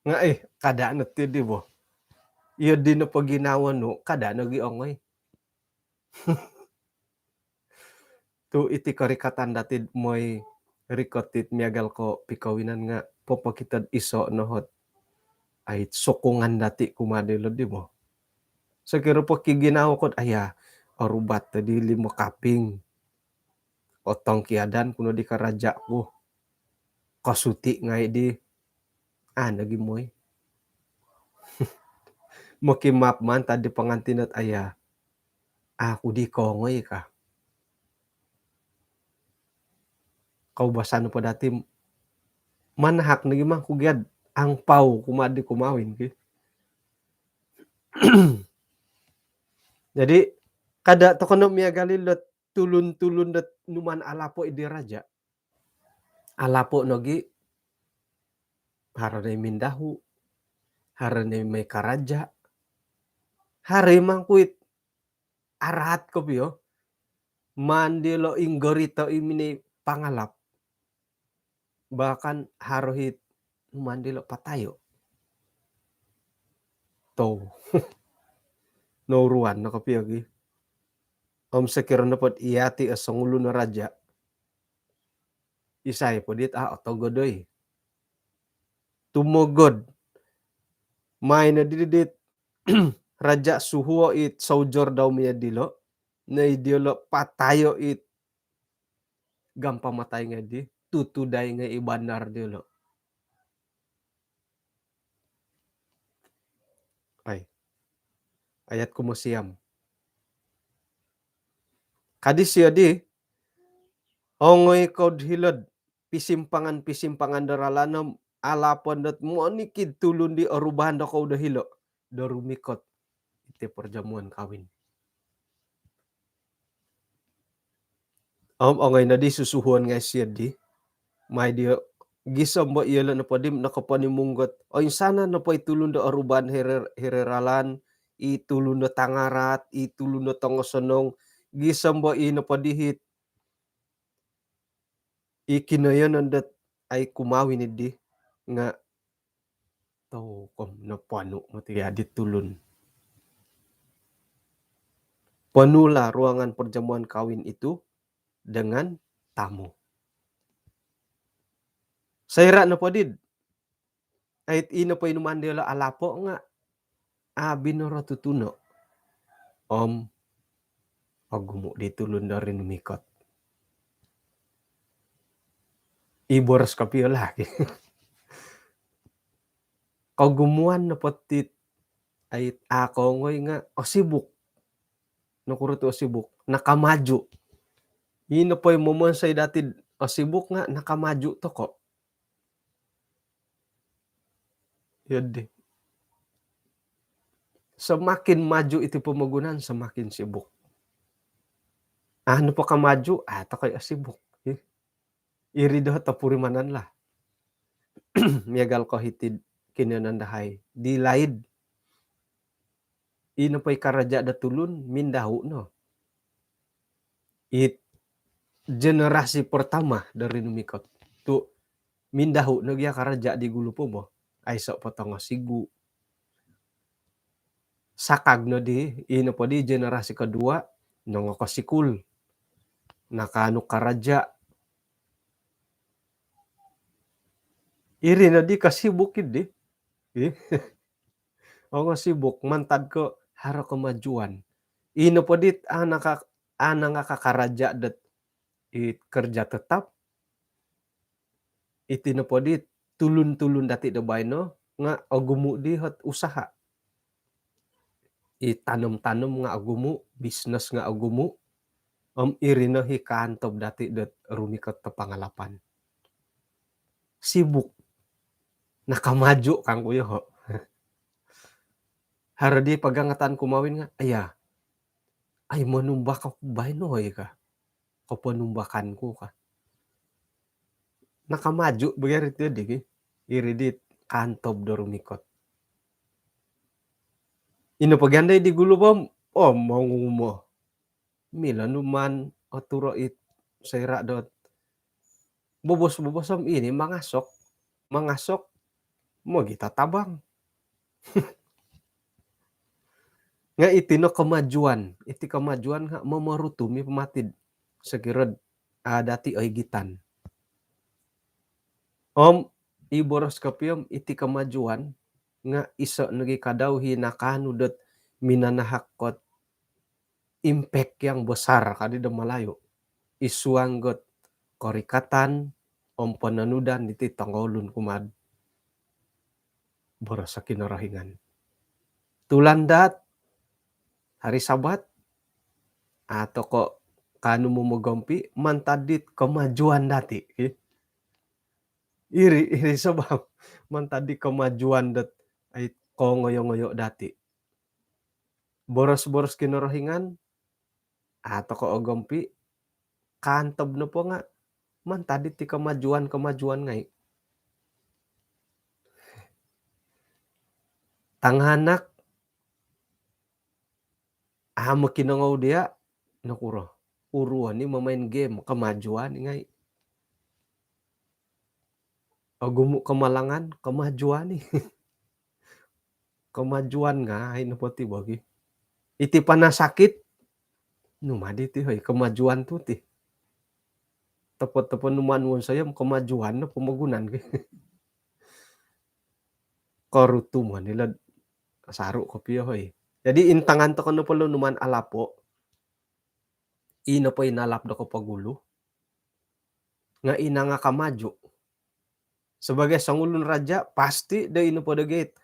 nga kada na ti di bo. Yun di na po ginawa no kada na giongay. Tu iti karikatan datid moy rikotit miagal ko pikawinan nga popokitad iso nohot ay sokongan dati kumadilod di mo. Sakiro po kiginaw ko aya arubat tadi 5 kaping. Otong kiadan kuno di karaja ko. Kasuti ngay di nagi moy. Mokimap man tadi pangantinat aya. Aku di kongoy ka. Kau basan pa dati manahak na gimang kugyad ang pau kumadi kumawin ki. Jadi kada to kono miagalilot tulun-tulun dat numan alapo idi raja. Alapo nogi haranay mindahu, haranay may karaja, haray mangkuit arahat ko piyo, mandilo inggorito imini pangalap, bahkan harohit mandilo patayo. To, nauruan na kapiyo gi. Sekiro na pot iyati asong ulo na raja, isay po dit otogodoy. Tumugod, may na didit raja suhuo it saujor daw miya dilo, na idilo patayo it gampamatay nga di, tutuday nga ibanar dilo. Ay, ayat kumusiyam. Kadis siya di, ongoy kod hilod, pisimpangan daralanam, alapon dat mo nikid tulun di arubahan da ko dahilo, darumikot, iti perjamuan kawin. Ongay na di susuhuan nga siya di, may di gisam ba iyala na padim nakapanimunggot, o sana na pa itulun da arubahan hereralan, itulun da tangarat, itulun da tangosonong, gisam ba ina padihit, ikinayan dat ay kumawin di, nga tao kom na pano matiyadit tulun. Panula ruangan perjamuan kawin itu dengan tamu. Sayra na padid. Ay ina pa inumandela alapo nga binoro tutuno. Agumo di tulun dari numikot. Iboras kapiyo lagi. Kagumuan na patit ay ako ngoy nga sibuk. Nakurot sibuk. Nakamaju. Ino pa yung mamansay dati sibuk nga nakamaju to ko. Yun. Semakin maju itu pemagunan, semakin sibuk. Ano pa ka maju? Takay sibuk. Iri daw tapurimanan lah. Miyagal ko hitid kinanandahay. Di laid. Ino pa'y karaja da tulun, mindahu no. Generasi pertama dari numikot. Tu mindahu nagya karaja di gulupo mo. Ay sa patongo sigu. Sakag no di, ino pa di generasi kedua, nongo kasikul. Nakano karaja. Iri na di kasibukid di. O sibuk, mantad ko haro kemajuan. Ino pa dit nga kakaraja dat kerja tetap. Iti na po dit tulun-tulun dati da bayno nga agumu di hat usaha. Itanam-tanam nga agumu, business nga agumu. Iri na hikantob dati dat rumikat ta pangalapan. Sibuk. Nakamaju kang kuya ho. Haradi pagangatan kumawin nga, ay manumbak ako bayno ka. Kapanumbakan ko ka. Nakamaju bagay rito di iridit kantob do rumikot. Ino paganday di gulubam, mangumo. Mila numan aturo it sayra dot. Bobos-bobosam ini mangasok mo kita tabang. Nga iti no kemajuan, iti kemajuan nga mamarutumi pamatid. Sekiranya dati oy gitan. Om iboros kapiyom iti kemajuan nga iso nagi kadauhi nakanu det minanahakot impact yang besar kadida malayo. Isuanggot korikatan om pananudan iti tangolun kumad boros sa kinarahingan. Tulandat hari Sabat atau kok kanu momogompi mantadit kemajuan dati. Iri sebab mantadi kemajuan dat ay ko ngoyo-ngoyo dati. Boros-boros kinarahingan atau ko ogompi kantob na po nga mantadit ti kemajuan-kemajuan ngay. Tanghanak makinangaw dia nakuro. Uruan ni mamain game kemajuan ngay. Gumo kamalangan kemajuan ni. Kemajuan nga ay napoti bagi. Iti panasakit numadi ti hoy kemajuan tu ti. Tepat-tepat numanwon sayam kemajuan na pemagunan ke. Korutu mo nila saru kopiyo hoy. Jadi intangan to kono palo numan alapo. Ino po inalap do ko pagulo. Nga ina nga kamaju. Sebagai sangulun raja pasti da ino po dagit.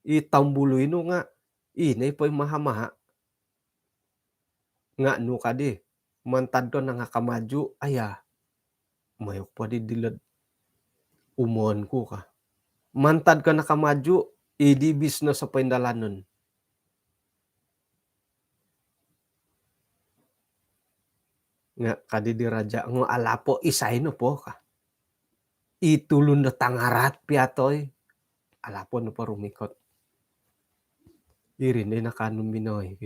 Itambulo ino nga inay po maha-maha. Nga no kadi. Mantad ko na nga kamaju aya. Mayok pa di dilad umon ko ka. Mantad ka nakamaju idi business sa paindalanon. Nga kadi di raja ngo alapo isay no po ka. Itulun na tangarat piatoy. Alapo no pa rumikot. Irin na kanong minoy.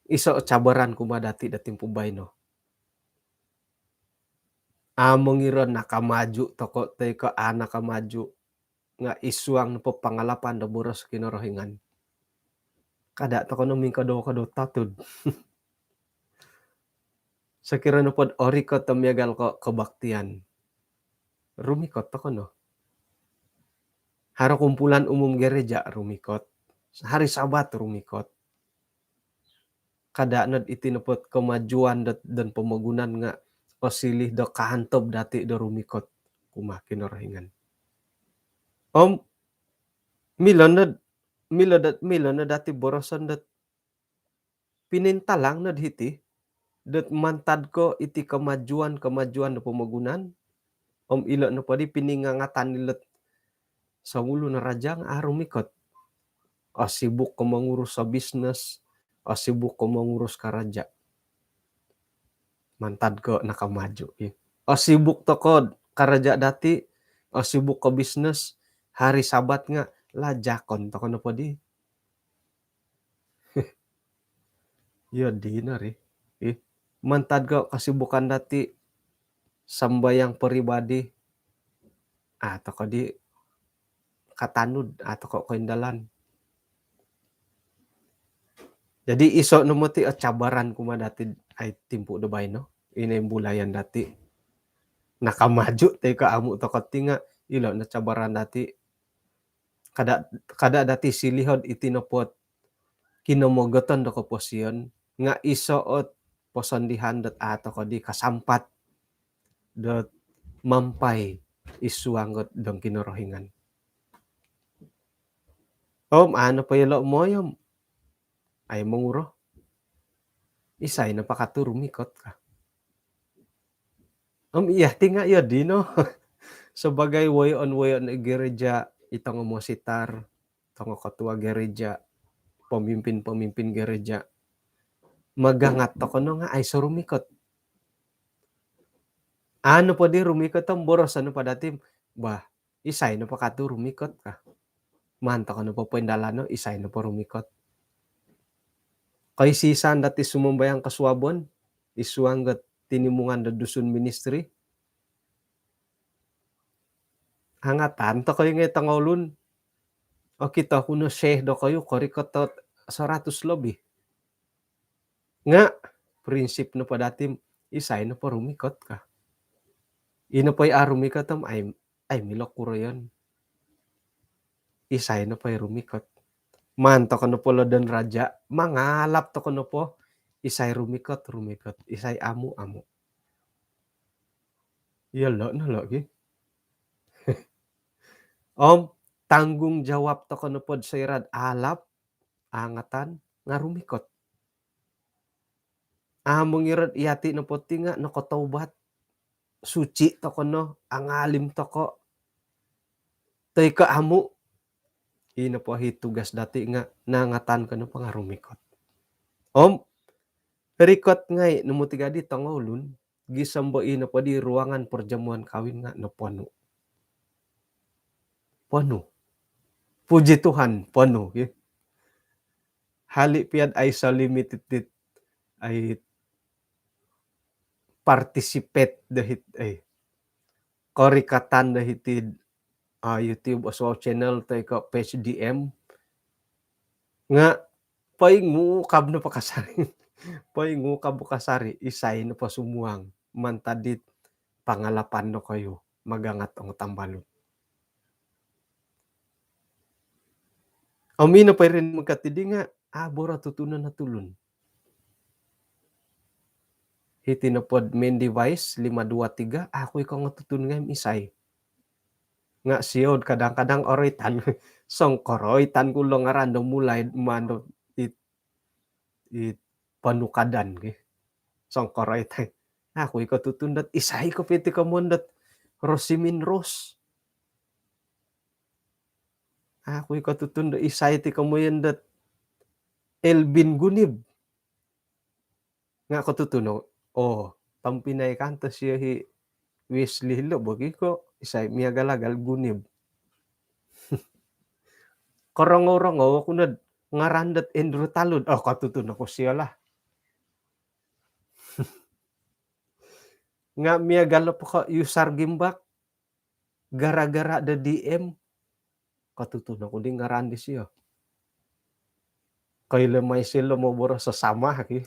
Iso cabaran kumadati dating pubay no. Among iron nakamaju toko tay ka nakamaju. Nga isuang no po pangalapan da boros kinorohingan. Kada toko no mingkado tatud. Sekira no pod orikot tamiagal ko kebaktian. Rumikot to no. Haro kumpulan umum gereja rumikot. Hari Sabat rumikot. Kada nad itinupot kemajuan dan pemagunan nga pasilih do kahantob dati do rumikot kumakin orahingan. Om mila na dati borosan dat pinintalang nad hiti dat mantad ko iti kemajuan do pemagunan. Om ilo na padi piningangatan nilat sa ulo na raja nga rumikot. O sibuk ko mangurus sa business, o sibuk ko mangurus ka raja. Mantad ko nakamaju. O sibuk to ko karaja dati, o sibuk ko business, hari Sabat nga, lajakon to ko na po di. Yun, di na rin. Mantad ko kasibukan dati, sambayang pribadi, ato ko di, katanud, ato ko koindalan. Jadi iso no mo ti cabaran kuma dati ay timpo do bay no. Ina yung bulayan dati. Nakamaju tayo ka amo to katinga ilo na cabaran dati. Kada dati silihod itinopot kinomogoton do ko posyon nga isoot posondihan dot ato ko di kasampat dot mampay isuangot dong kinorohingan. Ano pa yelo mo yung ay manguro. Isay napakaturumikot ka. Iya tinga ya dino. Sebagai way on gereja itong mo sitar, itong ketua gereja, pemimpin gereja. Magangat to kono nga ay surumikot. Ano po di rumikot ang boros ano pa datim? Bah, isay na pakaturumikot ka. Manta ko na po indalano, isay na po rumikot. Kay sisan dati sumumbayang kaswabon, isuanggat tinimungan da dusun ministry. Hangatan to kayo nga tangolun. O kita kuno share do kayo korikotot 100 lobby. Nga prinsip no pa datim isay na pa rumikot ka. Ino pa'y rumikot ay milok ko rayon. Isay na pa'y rumikot. Manto kono po lodan raja, mangalap to kono po. Isay rumikot, isay amu. Yalo na lagi. Tanggung jawab to kono pod sa irad alap, angatan, nga rumikot. Among irad iyati na po ti nga nakataubat. Suci to kono, angalim to ko. Tay ka amu. Ina po tugas dati nga nangatan kono pa nga rumikot. Rikot ngay numutigadi tangolun, gisambo ina po di ruangan perjamuan kawin nga no puano. Puano. Puji Tuhan, puano. Hali piad ay sa limited ay participate dahit ay korikatan dahitid YouTube o channel tayo ka page DM nga paingukab na pakasari. Paingukab kasari isay na pasumuang mantadit pangalapan no kayo magangat ang tambalon. Amino pa rin magkatidi nga bora tutunan na tulun. Hiti na pod main device 523 ako ikaw nga tutun nga isay. Nga siyod kadang-kadang oritan songkoroitan kulo nga random mulai mano it panukadan songkoroitan. Ako ikaw tutundat isay ko piti kamundat Rosimin Rose. Ako ikaw tutundat isay ti kamuyandat Elvin Gunib. Nga ako tutuno tampinay kanta siya Wesley Hilo bagi ko isay miyagalagal Gunib. Korongo-rongo kunad ngarandat Andrew Talud. Katutuno ko siya lah. Nga miyagala po ka Yusar Gimbak gara-gara da DM katutuno ko din ngarandi siya. Kay lemay sila mo bora sa sama ki.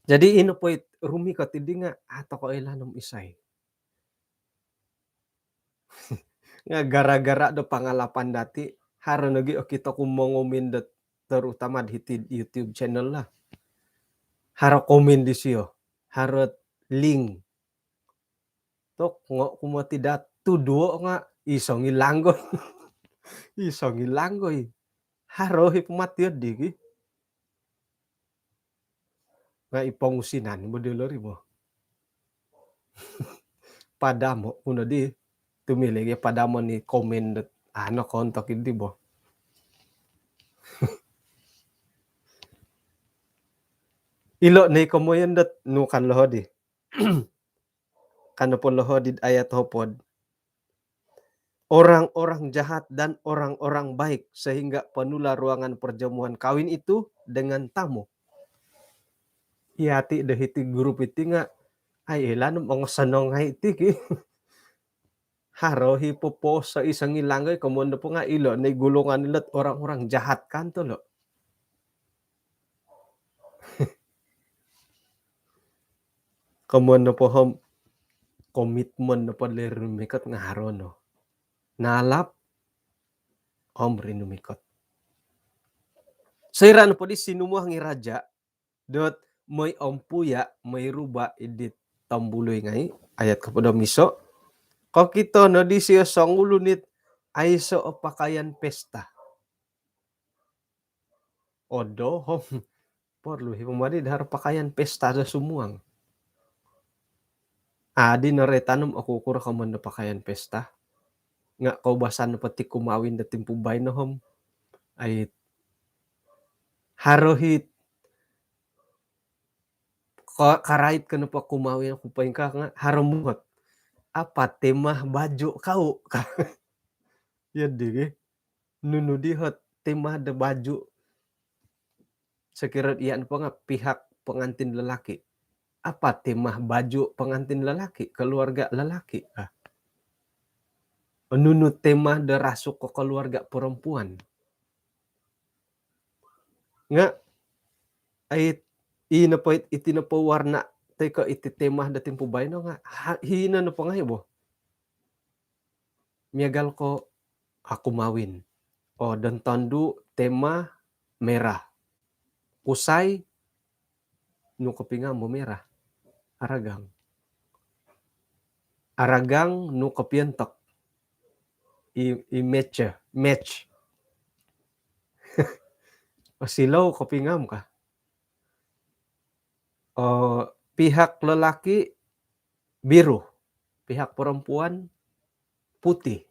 Jadi ino po rumikot hindi nga ato ko ilanong isay. Nga gara-gara do pangalapan dati haro nagi kita kumongomin dat terutama di YouTube channel lah. Haro komen di siyo. Haro link. Tok ngo kumati dat tuduo nga isong ilanggoy. Isong ilanggoy. Haro hipmatiod di nga ipangusinan mo dilori mo. Padamo kuno di tumili padamo ni komen dat kontak hindi bo. Ilo ni komoyan dat nukan lohodi. Kano po lohodid ayat hopod. Orang-orang jahat dan orang-orang baik sehingga penulah ruangan perjamuan kawin itu dengan tamu. Iyati dahiti grup iti nga ay ilan mga sanong iti ki. Haro hipopo sa isang ilangay kamundo po nga ilo na gulungan nila orang-orang jahat kanto lo. Kamundo po commitment na po rumikot nga haro no. Nalap rinumikot. Sa iran po di sinumuhang iraja dot may ompuya may ruba idit tambuloy ngay ayat kapada miso. Kau kito no di siya sangulunit ay so opakayan pesta. Odo porluhi pumadi dahar pakayan pesta sa sumuang. Adi naretanum ako kura kaman na pakayan pesta. Nga kaubasan na pati kumawin na timpubay na ay harohit karait ka na pa kumawin ako pa ka nga haramungot. Temah baju kau. Yan di nunudihot temah da baju. Sekiranya iyan pa nga pihak pengantin lalaki. Temah baju pengantin lalaki, keluarga lalaki. Nunut temah da rasuk ke keluarga perempuan. Nga Ay ina pa iti na pa warna tayo iti tema da tempo bayno nga hina no pa nga ibo, miyagal ko kumawin o dantandu tema merah, usay no kapinga mo merah, aragang. Aragang no kapientok i-metcha, match. O silaw kapingam ka. O pihak lalaki biru, pihak perempuan putih.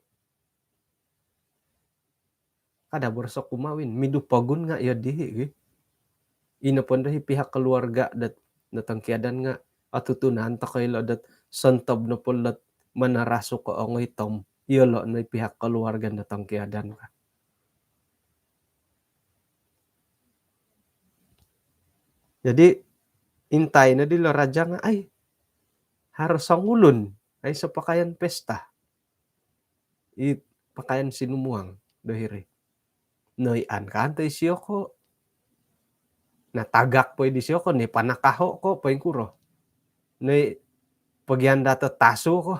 Kada borso kumawin, midupagun nga ya dihi gi. Inapondahi pihak keluarga dat natangkiadan nga atutunan takaylo dat santab na polat manaraso ko ongoy tom. Yolo na pihak keluarga natangkiadan ka. Jadi intay na dilo raja nga ay harus sangulun ay sa pakaian pesta. Pakaian sinumuang dahiri. Noian kantay siyo ko. Natagak po di siyo ko ni panakaho ko pa kuro. Ni pagyan data taso ko.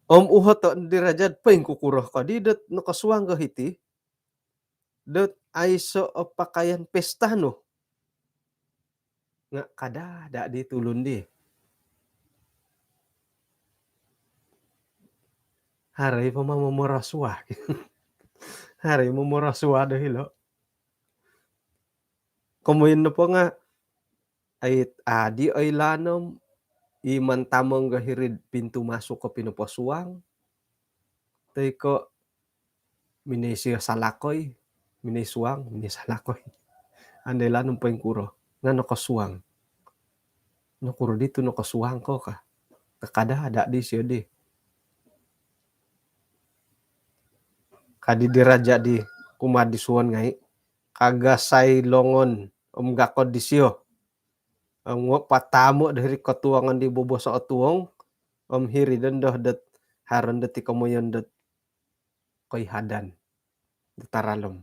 Uhot to di rajad pa kukuro ka di dat nakaswang hiti. Dat ay so pakaian pesta no. Nga kada da di tulun di. Haray pa mamamoraswa. Haray mamoraswa dahil ho. Kumuyin na po nga ay di ay lanom iman tamang gahirid pintu masuk ko pinupasuang. Tay ko minisya salakoy, miniswang, minisalakoy. Anday lanom pa yung kuro. Nga nakasuwang. Nakuro dito nakasuwang ko ka. Kakada da di siya di. Kadi diraja di kumadisuan ngay. Kagasay longon gakod di siyo. Ang patamo dari katuangan di bobo sa atuong hiri dan dah dat haron dati kamoyan dat koy hadan taralom.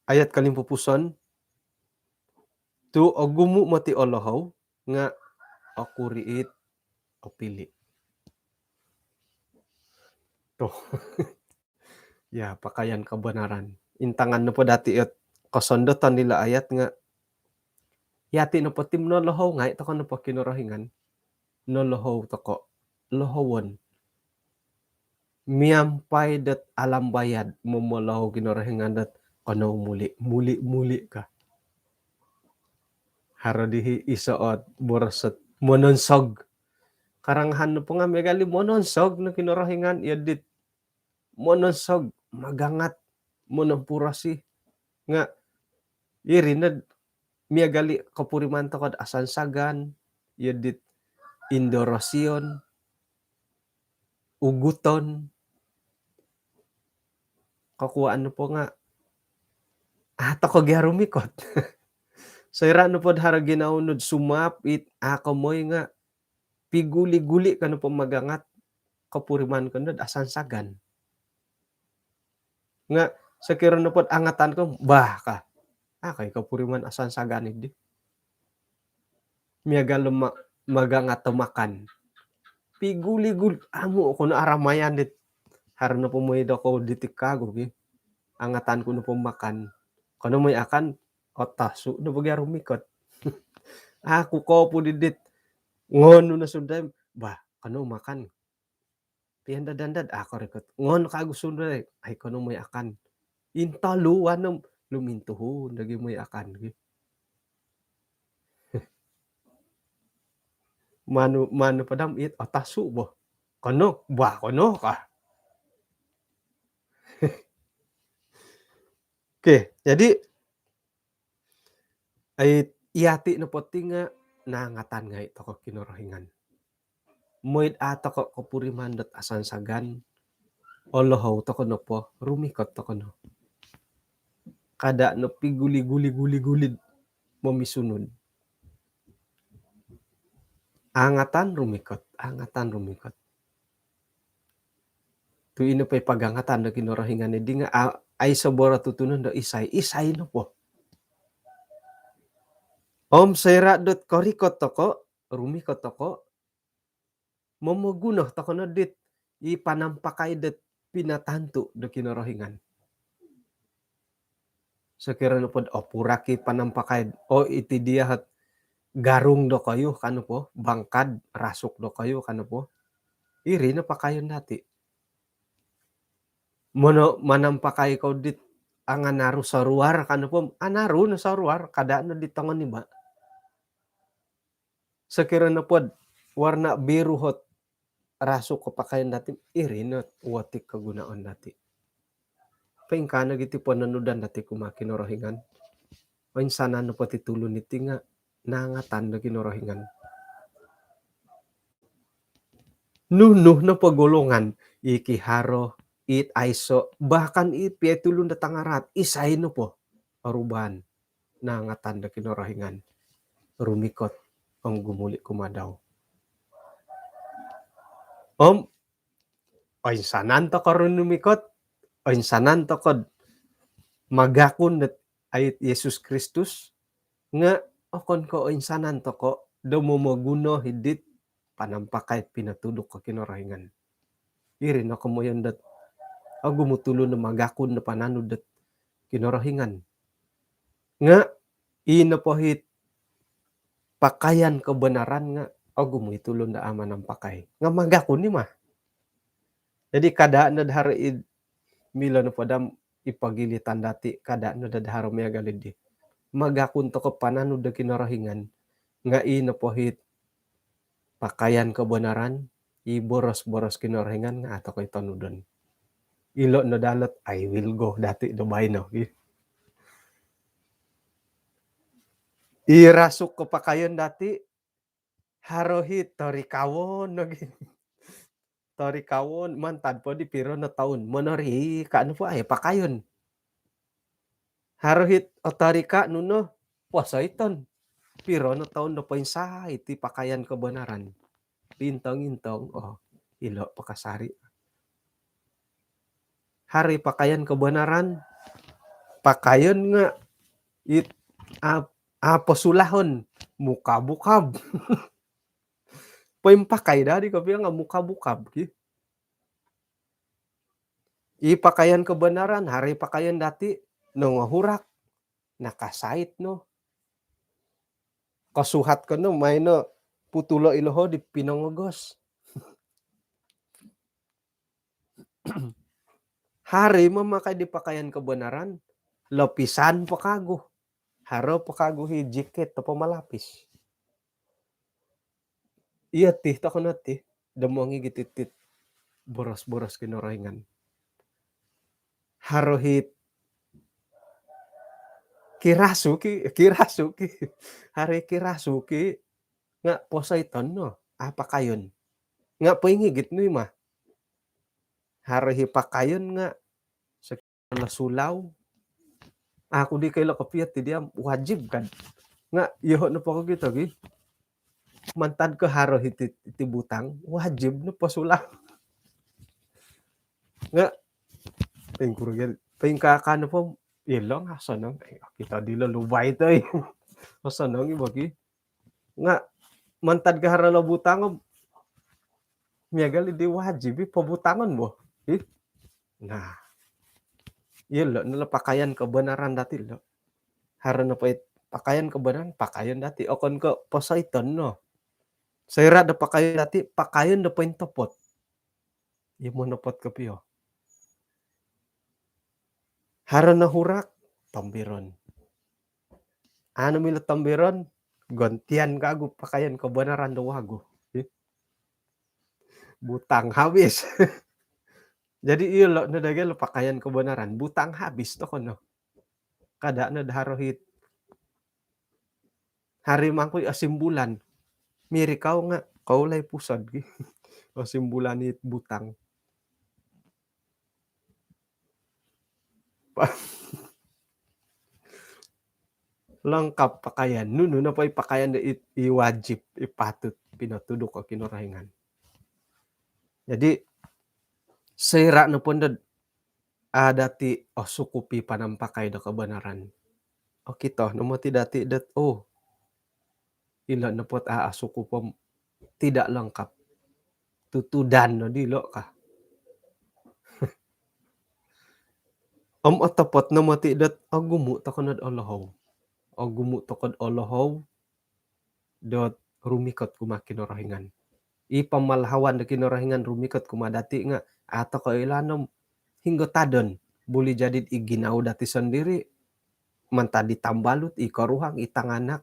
Ayat kalim pupuson tu ogumu mati olohaw nga aku riit o pili. Tuh. Ya pakaian kebenaran. Intangan na po dati at kasondotan nila ayat nga yati na po tim no lohaw nga ito ka na po kinurahingan no lohaw to ko lohawon miyampay dat alam bayad momolohaw kinurahingan dat kano muli ka haro dihi isoot borosot mononsog karanghan no po nga megali mononsog no kinurahingan yadit mononsog magangat monompurasi nga irinad miyagali kapuriman to kad asansagan yadit indorasyon uguton kakuan po nga ato ko gyarumikot so ira no pod hara ginaunod sumapit akamoy nga piguli-guli kano po magangat kapuriman kanod asansagan nga sa kiro no pod angatan ko bah ka kay kapuriman asansagan di miyagal magangat makan piguli-guli amo ko na aramayan dit haro na pumoy daw ko ditikago angatan ko na pumakan kano may akan otasu na bagya rumikot ako ko po didit ngono na sunday ba kano makan pianda dandad ako rekot ngono kagusto na ay kano may akan intaluan ng lumintuho dagi may akan mano padam it otasu bo kano ba kano ka. Oke, jadi ay iyati na poti nga nangatan nga ito ko kinurahingan. Moid ato ko kapuriman dat asansagan olohaw to ko no po rumikot to ko no. Kada no piguli-guli-guli-gulid mamisunod. Angatan rumikot. Tu ino pa'y pagangatan da kinurahingan di nga ay sabora tutunon da isay no po. Om sayra dot korikot toko, rumikot toko, momogunoh toko na dit ipanampakay det pinatantu da kinurahingan. Sakira no pod puraki panampakay iti dia hat garung do kayo kano po, bangkad rasuk do kayo kano po. Iri na pakayon dati. Mono manampakay ko dit ang anaru saruar kano po, anaru na saruar kada na ditangon ni ba. Sakira na pod warna biru hot rasuk ko pakayon dati, iri na watik kagunaon dati. Paingkana giti po nanudan dati kumakinurahingan. O insana no pati tulon iti nga nangatan na kinurahingan. Nunuh na pagulungan ikiharo it aiso bahkan ipi tulon na tangarat isay no po aruban nangatan na kinurahingan. Rumikot ang gumuli kumadaw. Om insanan to karon numikot o insanan to kod magakon net ayit Yesus Kristus nga okon ko insanan to ko dumumoguno hidit panampakay pinatudok ka kinurahingan. Iri na kamoyan dat gumutulo na magakon na pananod dat kinurahingan. Nga inapohit pakayan kebenaran nga gumutulo na aman ang pakay. Nga magakon ni mah. Jadi kada na dhari mila na padam ipagilitan dati kada na dadharo may galidi. Magakon to ko pananod da kinurahingan nga inapohit pakayan kebenaran boros-boros kinurahingan nga ato ko'y tanudon. Ilo na dalat I will go dati Dubai no. Irasuk ko pakayon dati harohit torikawon no. Torikawon mantad po di piro na taon monori kaano po ay pakayon. Harohit otarika nuno posaiton piro na taon na painsa iti pakayan kebenaran. Intong-intong ilo pakasari. Hari pakayan kebenaran pakayon nga posulahon mukab-bukab. Paimpakay dari kapi nga mukab-bukab. Ipakayan kebenaran hari pakayan dati no hurak nakasait no. Kasuhat ko no may no putulo iloho di pinongogos. Hari mamakai di pakayan kebenaran lapisan pakago. Haro pakago hi jacket to pamalapis. Iya tih to kono tih demongi gititit boros-boros kinurahingan. Haro hit kirasuki hari kirasuki nga posaiton no pakayon nga paingigit no mah hari pakayon nga sa sulaw ako di kay lakapiat ti diam wajib kan nga iho na pa ko gito gi mantad ko haro iti butang wajib na pasulaw nga paingkakano po ilang hasanang kita di lalubay to hasanang ibagi nga mantad ka haro na butang miagal di wajib pabutangan mo nah yun lo pakayan kebenaran dati lo haro na pakayan kebenaran pakayan dati okon ko posaiton no sayra da pakayan dati pakayan da pain topot yung mo napot kapiyo haro na hurak tambiron ano mila tambiron gontian gago pakayan kebenaran da wago butang habis. Jadi iyo lo nadagel pakayan kebenaran butang habis to kono. Kada na daharohit. Hari mangkoy asimbulan. Miri kaw nga kaulay pusad gi. Asimbulan it butang. Lengkap pakayan. Nuno na pa ipakayan na iwajib ipatut pinatudok o kinurahingan. Jadi Sira na pundad dati sukupi panampakai da kebenaran. O kito no mo ti dati dat ila na pot sukupom tidak lengkap. Tutudan no dilo ka. Atapot na mo ti dat agumu takonad Allahaw. Agumu takod Allahaw dot rumikot kumakin orahingan. Ipamalahawan da kinorahingan rumikot kumadati nga ato ko ilanom hingga tadon boleh jadi iginau dati sendiri mantadi tambalut ikaruhang itanganak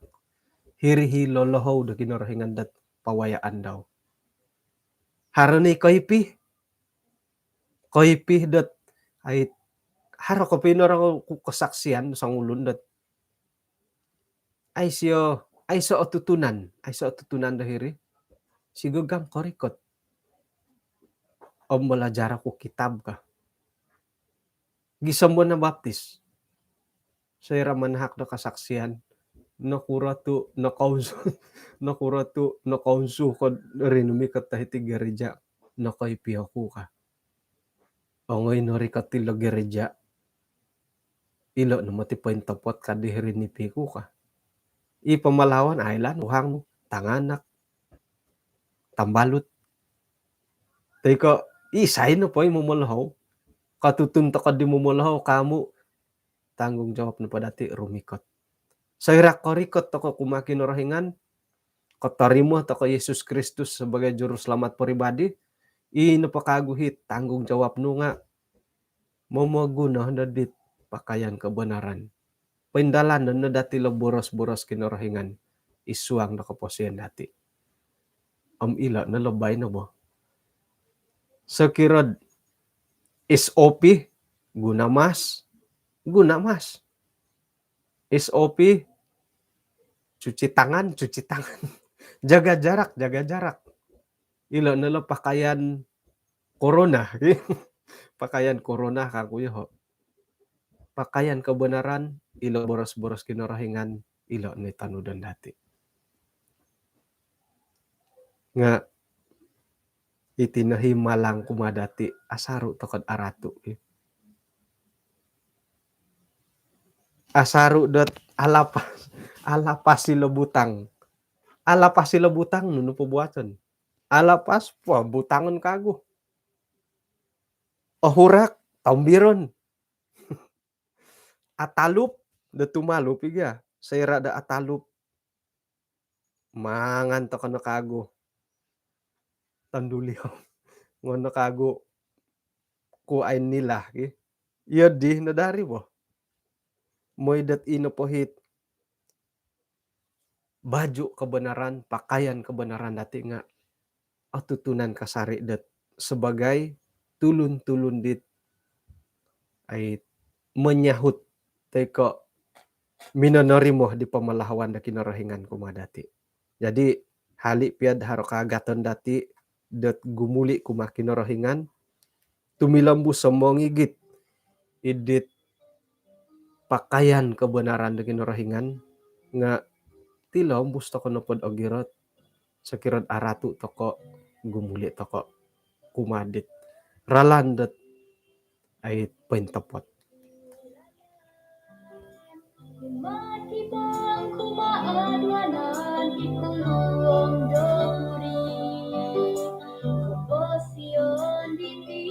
hirihi lolohaw da kinorahingan dat pawayaan daw. Harani koipih dat ay haro ko pinorang kesaksian sang ulun dat ay so tutunan dahiri sigugam korikot belajar aku kitab ka gisambon na baptis saya manhak na kasaksian nakuratu nakaunsu ko rinumi katahiti gereja nakaipi aku ka ongoy norikat tilo gereja ilo na matipain tapot ka dihirinipi ko ka ipamalawan ailan uhang tanganak tambalut teko isay no po imumulahaw katutun ka di mumulahaw kamu tanggung jawab na padati rumikot sayrak korikot toko kumakin orahingan kotarimo toko Yesus Kristus sebagai juru selamat pribadi napakaguhit tanggung jawab nu nga momoguna dadit pakaian kebenaran pindalan na dati lo boros-boros kinorahingan isuang na kaposian dati ila na labay na mo sekirad SOP guna mas SOP cuci tangan jaga jarak ila na lo pakaian corona pakaian corona kakuya ho pakaian kebenaran ilo boros-boros kinorahingan ilo ni tanudan dati nga itinahimalang kumadati asaru tokod aratu asaru dot alapas sila butang nuno pubuatan alapas po butangon kago hurak tambiron atalup da tumalup iga sayra da atalup mangan to kano kago tandulihaw ngono kago kuain nila iya di nadari bo moy dat inopohit baju kebenaran pakaian kebenaran dati nga tutunan kasari dat sebagai tulun dit ay menyahut teko minonori mo di pamalahawan da kinorahingan kumadati jadi hali piad haro kagaton dati dat gumuli kumakinorahingan tumilambu semongigit idit pakaian kebenaran da kinorahingan nga tilambus toko nopod ogirot sekirot aratu toko gumuli toko kumadit ralandet ay pentapot Matibang kumaadwanan ikulong doguri Kuposion diti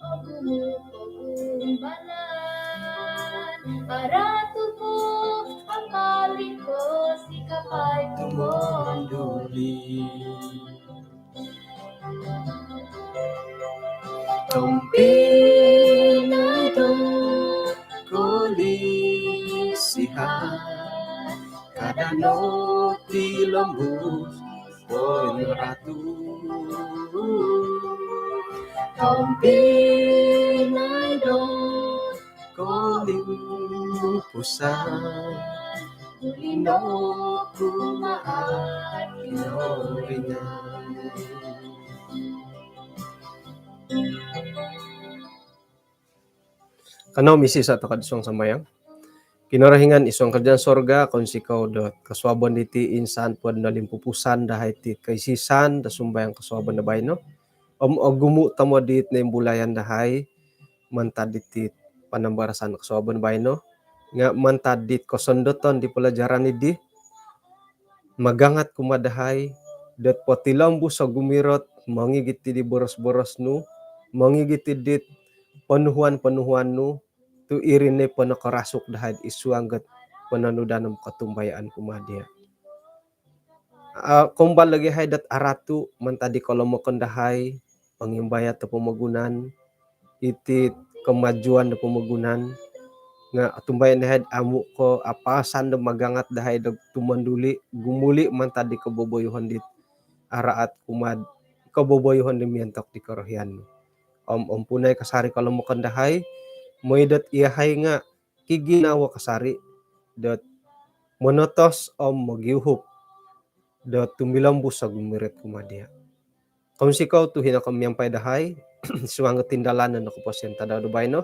Ogumukong balan Aratu ko akali ko sikapay kumonduli Tumpinay dong kolisihan kadano tilambus poin ratu Tumpinay dong kolimpusan Ulino kumaat inoringan Kano misi sa takad isong sambayang kinorahingan isong kerjaan sorga konsikaw dot kaswabon diti insan puad na limpupusan dahay ti kaisisan da sumbayang kaswaban na bayno gumu tamo dit na imbulayan dahay mantaditit panambarasan kasoban bayno nga mantadit kosondoton di pelajaran idi magangat kumadahay dat patilambu sa gumirot mangigiti di boros-boros nu mangigiti dit panuhuan nu tu irine panakarasok dahay isuanggat pananudanam katumbayaan kumadia. Kumbal lagi hay dat aratu mantadi kolomokon dahay pangimbaya ta pamagunan iti kemajuan da pamagunan nga tumbayan dahay amu ko apasan da magangat dahay da tumanduli gumuli mantadi kaboboyohan dit araat kumad kaboboyohan di mientok di karohyan. Punay kasari kolomokon dahay moidat iyahay nga kiginawa kasari dat monotos magyuhup dat tumilambus sa gumiret kumadia. Kung sikaw tu hinakamyampay dahay suwangat tindalanan na kupasyenta daw dubay no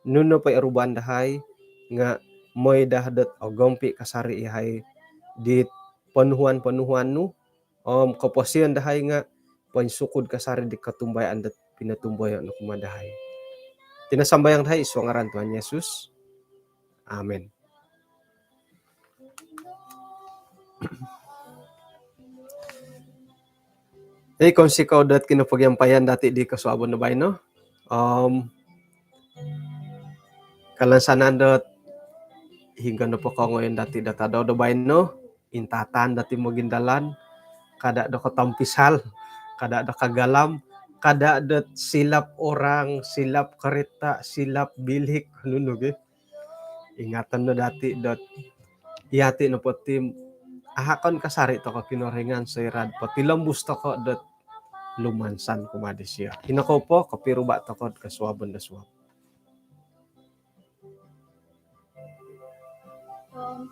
nuno pay aruban dahay nga moy dahdat gompi kasari ihay dit panuhuan nu kapasyan dahay nga pansukod kasari di katumbayan dat pinatumbayan no kumadahay. Tinasambayang dahay iswangaran Tuhan Yesus. Amen. Kung sikaw dat kinapagyampayan dati di kasuabon na bay no kalansanan dat hingga na po ko ngayon dati data daw dabay no intatan dati magindalan kada da katampisal kada da kagalam kada dat silap orang silap kereta silap bilik nunog ingatan na dati dat iyati na po tim ahakon kasari to ka kinorengan sa irad patilambus to ko dat lumansan kumadi siya hinako po kapiruba to ko kasuaban da suwab. Ang